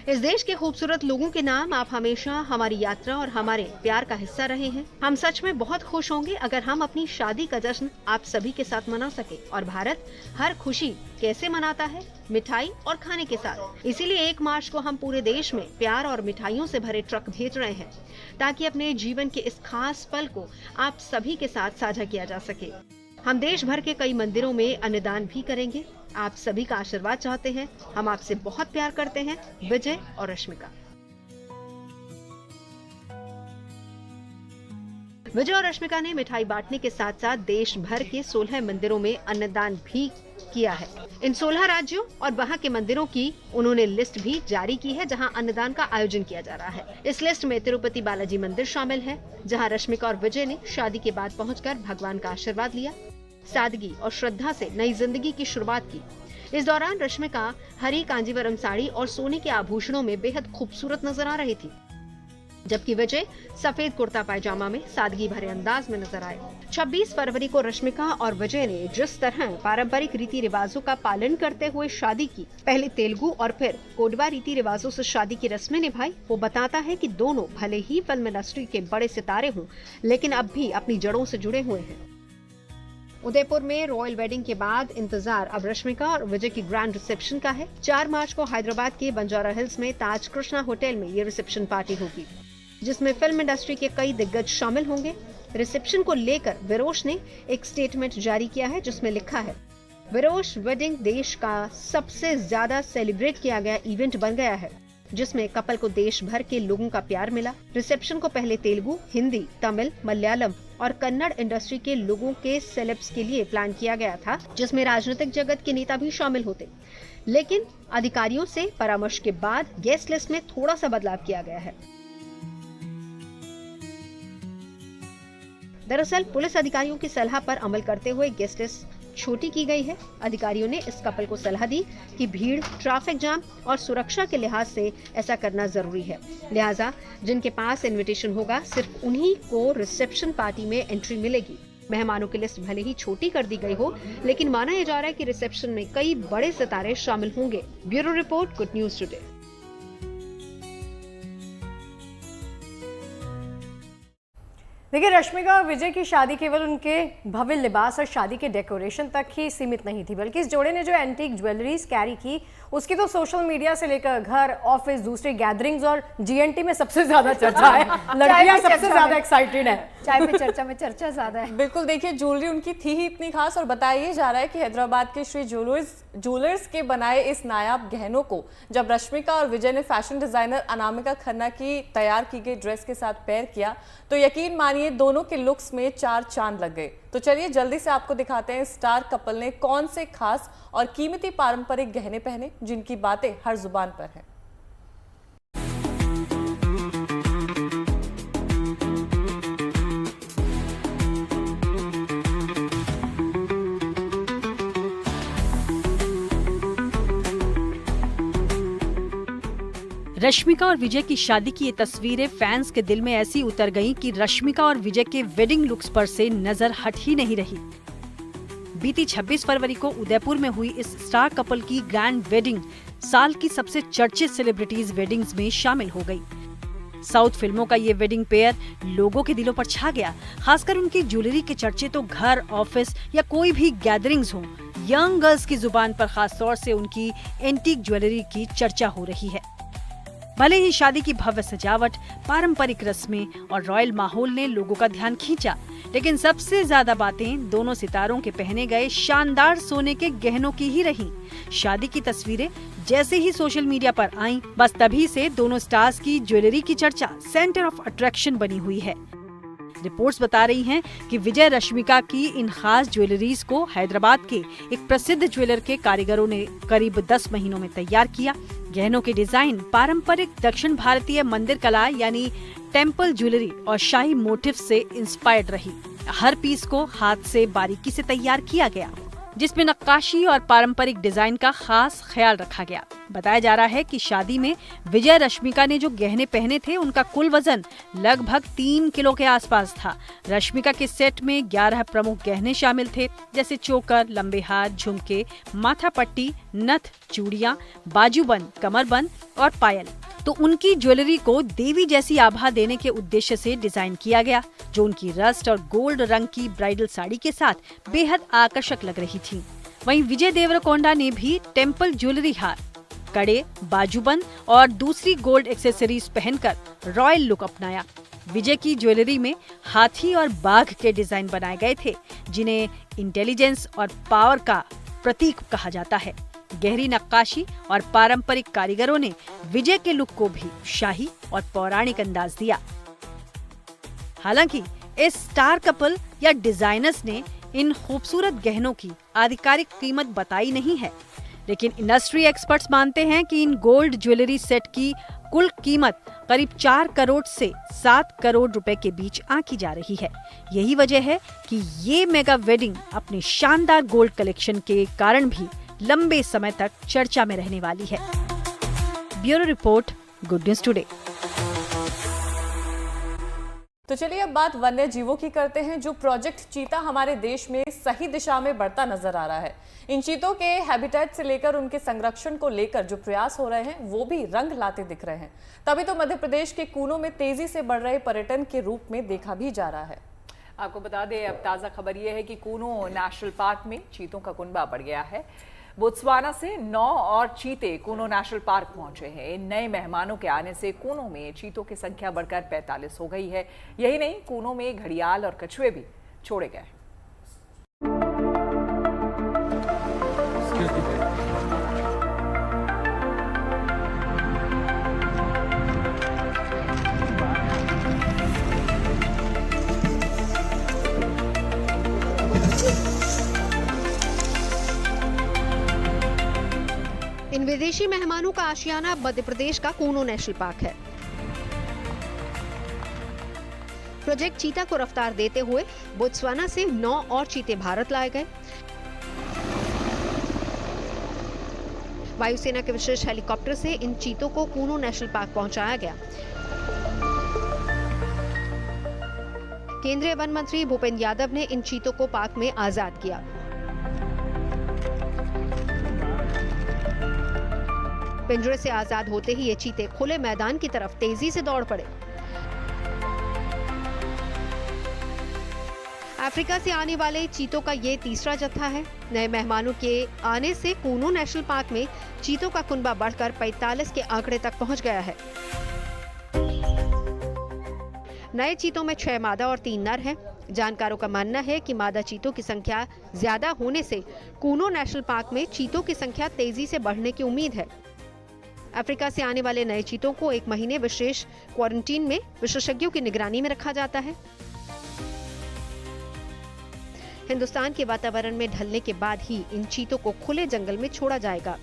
इस देश के खूबसूरत लोगों के नाम आप हमेशा हमारी यात्रा और हमारे प्यार का हिस्सा रहे हैं। हम सच में बहुत खुश होंगे अगर हम अपनी शादी का जश्न आप सभी के साथ मना सके। और भारत हर खुशी कैसे मनाता है? मिठाई और खाने के साथ। इसीलिए 1 मार्च को हम पूरे देश में प्यार और मिठाइयों से भरे ट्रक भेज रहे हैं ताकि अपने जीवन के इस खास पल को आप सभी के साथ साझा किया जा सके। हम देश भर के कई मंदिरों में अन्नदान भी करेंगे। आप सभी का आशीर्वाद चाहते हैं। हम आपसे बहुत प्यार करते हैं। विजय और रश्मिका। विजय और रश्मिका ने मिठाई बांटने के साथ साथ देश भर के 16 मंदिरों में अन्नदान भी किया है। इन 16 राज्यों और वहां के मंदिरों की उन्होंने लिस्ट भी जारी की है जहां अन्नदान का आयोजन किया जा रहा है। इस लिस्ट में तिरुपति बालाजी मंदिर शामिल है जहां रश्मिका और विजय ने शादी के बाद पहुंचकर भगवान का आशीर्वाद लिया, सादगी और श्रद्धा से नई जिंदगी की शुरुआत की। इस दौरान रश्मिका हरी कांजीवरम साड़ी और सोने के आभूषणों में बेहद खूबसूरत नजर आ रही थी। जबकि विजय सफेद कुर्ता पायजामा में सादगी भरे अंदाज में नजर आए। 26 फरवरी को रश्मिका और विजय ने जिस तरह पारंपरिक रीति रिवाजों का पालन करते हुए शादी की, पहले तेलुगु और फिर कोडवा रीति रिवाजों से शादी की रस्में निभाई, वो बताता है कि दोनों भले ही फिल्म इंडस्ट्री के बड़े सितारे हों, लेकिन अब भी अपनी जड़ों से जुड़े हुए हैं। उदयपुर में रॉयल वेडिंग के बाद इंतजार अब रश्मिका और विजय की ग्रैंड रिसेप्शन का है। 4 मार्च को हैदराबाद के बंजारा हिल्स में ताज कृष्णा होटल में ये रिसेप्शन पार्टी होगी, जिसमें फिल्म इंडस्ट्री के कई दिग्गज शामिल होंगे। रिसेप्शन को लेकर विरोश ने एक स्टेटमेंट जारी किया है, जिसमें लिखा है, विरोश वेडिंग देश का सबसे ज्यादा सेलिब्रेट किया गया इवेंट बन गया है, जिसमें कपल को देश भर के लोगों का प्यार मिला। रिसेप्शन को पहले तेलुगु, हिंदी, तमिल, मलयालम और कन्नड़ इंडस्ट्री के लोगों के सेलेब्स के लिए प्लान किया गया था, जिसमें राजनीतिक जगत के नेता भी शामिल होते, लेकिन अधिकारियों से परामर्श के बाद गेस्ट लिस्ट में थोड़ा सा बदलाव किया गया है। दरअसल पुलिस अधिकारियों की सलाह पर अमल करते हुए गेस्ट लिस्ट छोटी की गई है। अधिकारियों ने इस कपल को सलाह दी कि भीड़, ट्रैफिक जाम और सुरक्षा के लिहाज से ऐसा करना जरूरी है, लिहाजा जिनके पास इनविटेशन होगा सिर्फ उन्हीं को रिसेप्शन पार्टी में एंट्री मिलेगी। मेहमानों की लिस्ट भले ही छोटी कर दी गई हो, लेकिन माना यह जा रहा है कि रिसेप्शन में कई बड़े सितारे शामिल होंगे। Bureau report, good news today. देखिए, रश्मिका और विजय की शादी केवल उनके भव्य लिबास और शादी के डेकोरेशन तक ही सीमित नहीं थी, बल्कि इस जोड़े ने जो एंटीक ज्वेलरीज कैरी की, उसकी तो सोशल मीडिया से लेकर घर, ऑफिस, दूसरे गैदरिंग्स और जीएनटी में सबसे ज्यादा चर्चा है। लड़कियां सबसे ज्यादा एक्साइटेड है। चाय पे चर्चा में चर्चा ज्यादा है। बिल्कुल, देखिए ज्वेलरी उनकी थी ही इतनी खास, और बताया जा रहा है कि हैदराबाद के श्री ज्वेलर्स के बनाए इस नायाब गहनों को जब रश्मिका और विजय ने फैशन डिजाइनर अनामिका खन्ना की तैयार की गई ड्रेस के साथ पेयर किया, तो यकीन मानिए दोनों के लुक्स में 4 चांद लग गए। तो चलिए जल्दी से आपको दिखाते हैं स्टार कपल ने कौन से खास और कीमती पारंपरिक गहने पहने, जिनकी बातें हर जुबान पर है। रश्मिका और विजय की शादी की ये तस्वीरें फैंस के दिल में ऐसी उतर गईं कि रश्मिका और विजय के वेडिंग लुक्स पर से नजर हट ही नहीं रही। बीती 26 फरवरी को उदयपुर में हुई इस स्टार कपल की ग्रैंड वेडिंग साल की सबसे चर्चित सेलिब्रिटीज वेडिंग्स में शामिल हो गई। साउथ फिल्मों का ये वेडिंग पेयर लोगों के दिलों पर छा गया। खासकर उनकी ज्वेलरी के चर्चे तो घर, ऑफिस या कोई भी गैदरिंग्स हो, यंग गर्ल्स की जुबान पर खास तौर से उनकी एंटीक ज्वेलरी की चर्चा हो रही है। भले ही शादी की भव्य सजावट, पारंपरिक रस्में और रॉयल माहौल ने लोगों का ध्यान खींचा, लेकिन सबसे ज्यादा बातें दोनों सितारों के पहने गए शानदार सोने के गहनों की ही रहीं। शादी की तस्वीरें जैसे ही सोशल मीडिया पर आईं, बस तभी से दोनों स्टार्स की ज्वेलरी की चर्चा सेंटर ऑफ अट्रैक्शन बनी हुई है। रिपोर्ट्स बता रही हैं कि विजय रश्मिका की इन खास ज्वेलरीज को हैदराबाद के एक प्रसिद्ध ज्वेलर के कारीगरों ने करीब 10 महीनों में तैयार किया। गहनों के डिजाइन पारंपरिक दक्षिण भारतीय मंदिर कला यानी टेम्पल ज्वेलरी और शाही मोटिव से इंस्पायर्ड रही। हर पीस को हाथ से बारीकी से तैयार किया गया, जिसमें नक्काशी और पारंपरिक डिजाइन का खास ख्याल रखा गया। बताया जा रहा है कि शादी में विजय रश्मिका ने जो गहने पहने थे, उनका कुल वजन लगभग 3 किलो के आसपास था। रश्मिका के सेट में 11 प्रमुख गहने शामिल थे, जैसे चोकर, लंबे हार, झुमके, माथा पट्टी, नथ, चूड़ियां, बाजूबंद, कमरबंद और पायल। तो उनकी ज्वेलरी को देवी जैसी आभा देने के उद्देश्य से डिजाइन किया गया, जो उनकी रस्ट और गोल्ड रंग की ब्राइडल साड़ी के साथ बेहद आकर्षक लग रही थी। वहीं विजय देवरकोंडा ने भी टेम्पल ज्वेलरी, हार, कड़े, बाजूबंद और दूसरी गोल्ड एक्सेसरीज पहनकर रॉयल लुक अपनाया। विजय की ज्वेलरी में हाथी और बाघ के डिजाइन बनाए गए थे, जिन्हें इंटेलिजेंस और पावर का प्रतीक कहा जाता है। गहरी नक्काशी और पारंपरिक कारीगरों ने विजय के लुक को भी शाही और पौराणिक अंदाज दिया। हालांकि इस स्टार कपल या डिजाइनर्स ने इन खूबसूरत गहनों की आधिकारिक कीमत बताई नहीं है, लेकिन इंडस्ट्री एक्सपर्ट्स मानते हैं कि इन गोल्ड ज्वेलरी सेट की कुल कीमत करीब 4 करोड़ से 7 करोड़ रुपए के बीच आंकी जा रही है। यही वजह है कि ये मेगा वेडिंग अपने शानदार गोल्ड कलेक्शन के कारण भी लंबे समय तक चर्चा में रहने वाली है। Bureau report, good news today. तो चलिए अब बात वन्य जीवों की करते हैं। जो प्रोजेक्ट चीता हमारे देश में सही दिशा में बढ़ता नजर आ रहा है। इन चीतों के हैबिटेट से लेकर उनके संरक्षण को लेकर जो प्रयास हो रहे हैं वो भी रंग लाते दिख रहे हैं। तभी तो मध्य प्रदेश के कूनों में तेजी से बढ़ रहे पर्यटन के रूप में देखा भी जा रहा है। आपको बता दें, अब ताजा खबर यह है कि कूनो नेशनल पार्क में चीतों का कुनबा बढ़ गया है। बोत्सवाना से 9 और चीते कूनो नेशनल पार्क पहुंचे हैं। इन नए मेहमानों के आने से कूनो में चीतों की संख्या बढ़कर 45 हो गई है। यही नहीं, कूनो में घड़ियाल और कछुए भी छोड़े गए। इन विदेशी मेहमानों का आशियाना मध्य प्रदेश का कूनो नेशनल पार्क है। प्रोजेक्ट चीता को रफ्तार देते हुए बोत्सवाना से 9 और चीते भारत लाए गए। वायुसेना के विशेष हेलीकॉप्टर से इन चीतों को कूनो नेशनल पार्क पहुंचाया गया। केंद्रीय वन मंत्री भूपेंद्र यादव ने इन चीतों को पार्क में आजाद किया। पिंजरे से आजाद होते ही ये चीते खुले मैदान की तरफ तेजी से दौड़ पड़े। अफ्रीका से आने वाले चीतों का ये तीसरा जत्था है। नए मेहमानों के आने से कूनो नेशनल पार्क में चीतों का कुनबा बढ़कर 45 के आंकड़े तक पहुंच गया है। नए चीतों में 6 मादा और 3 नर हैं। जानकारों का मानना है कि मादा चीतों की संख्या ज्यादा होने से कूनो नेशनल पार्क में चीतों की संख्या तेजी से बढ़ने की उम्मीद है। अफ्रीका से आने वाले नए चीतों को 1 महीने विशेष क्वारंटीन में विशेषज्ञों की निगरानी में रखा जाता है। हिंदुस्तान के वातावरण में ढलने के बाद ही इन चीतों को खुले जंगल में छोड़ा जाएगा।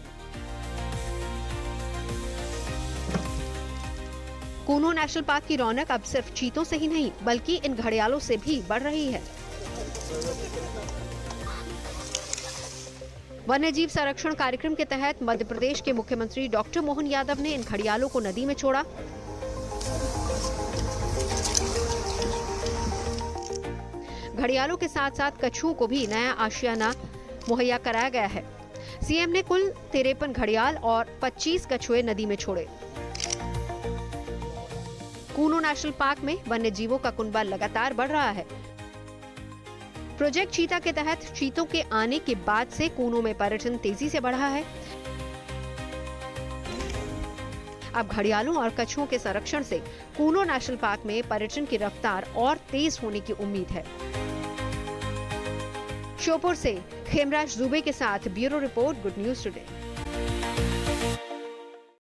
कूनो नेशनल पार्क की रौनक अब सिर्फ चीतों से ही नहीं बल्कि इन घड़ियालों से भी बढ़ रही है। वन्यजीव संरक्षण कार्यक्रम के तहत मध्य प्रदेश के मुख्यमंत्री डॉक्टर मोहन यादव ने इन घड़ियालों को नदी में छोड़ा। घड़ियालों के साथ साथ कछुओं को भी नया आशियाना मुहैया कराया गया है। सीएम ने कुल 53 घड़ियाल और 25 कछुए नदी में छोड़े। कूनो नेशनल पार्क में वन्य जीवों का कुनबा लगातार बढ़ रहा है। प्रोजेक्ट चीता के तहत चीतों के आने के बाद से कूनो में पर्यटन तेजी से बढ़ा है। अब घड़ियालों और कछुओं के संरक्षण से कूनो नेशनल पार्क में पर्यटन की रफ्तार और तेज होने की उम्मीद है। श्योपुर से खेमराज दुबे के साथ bureau report, good news today.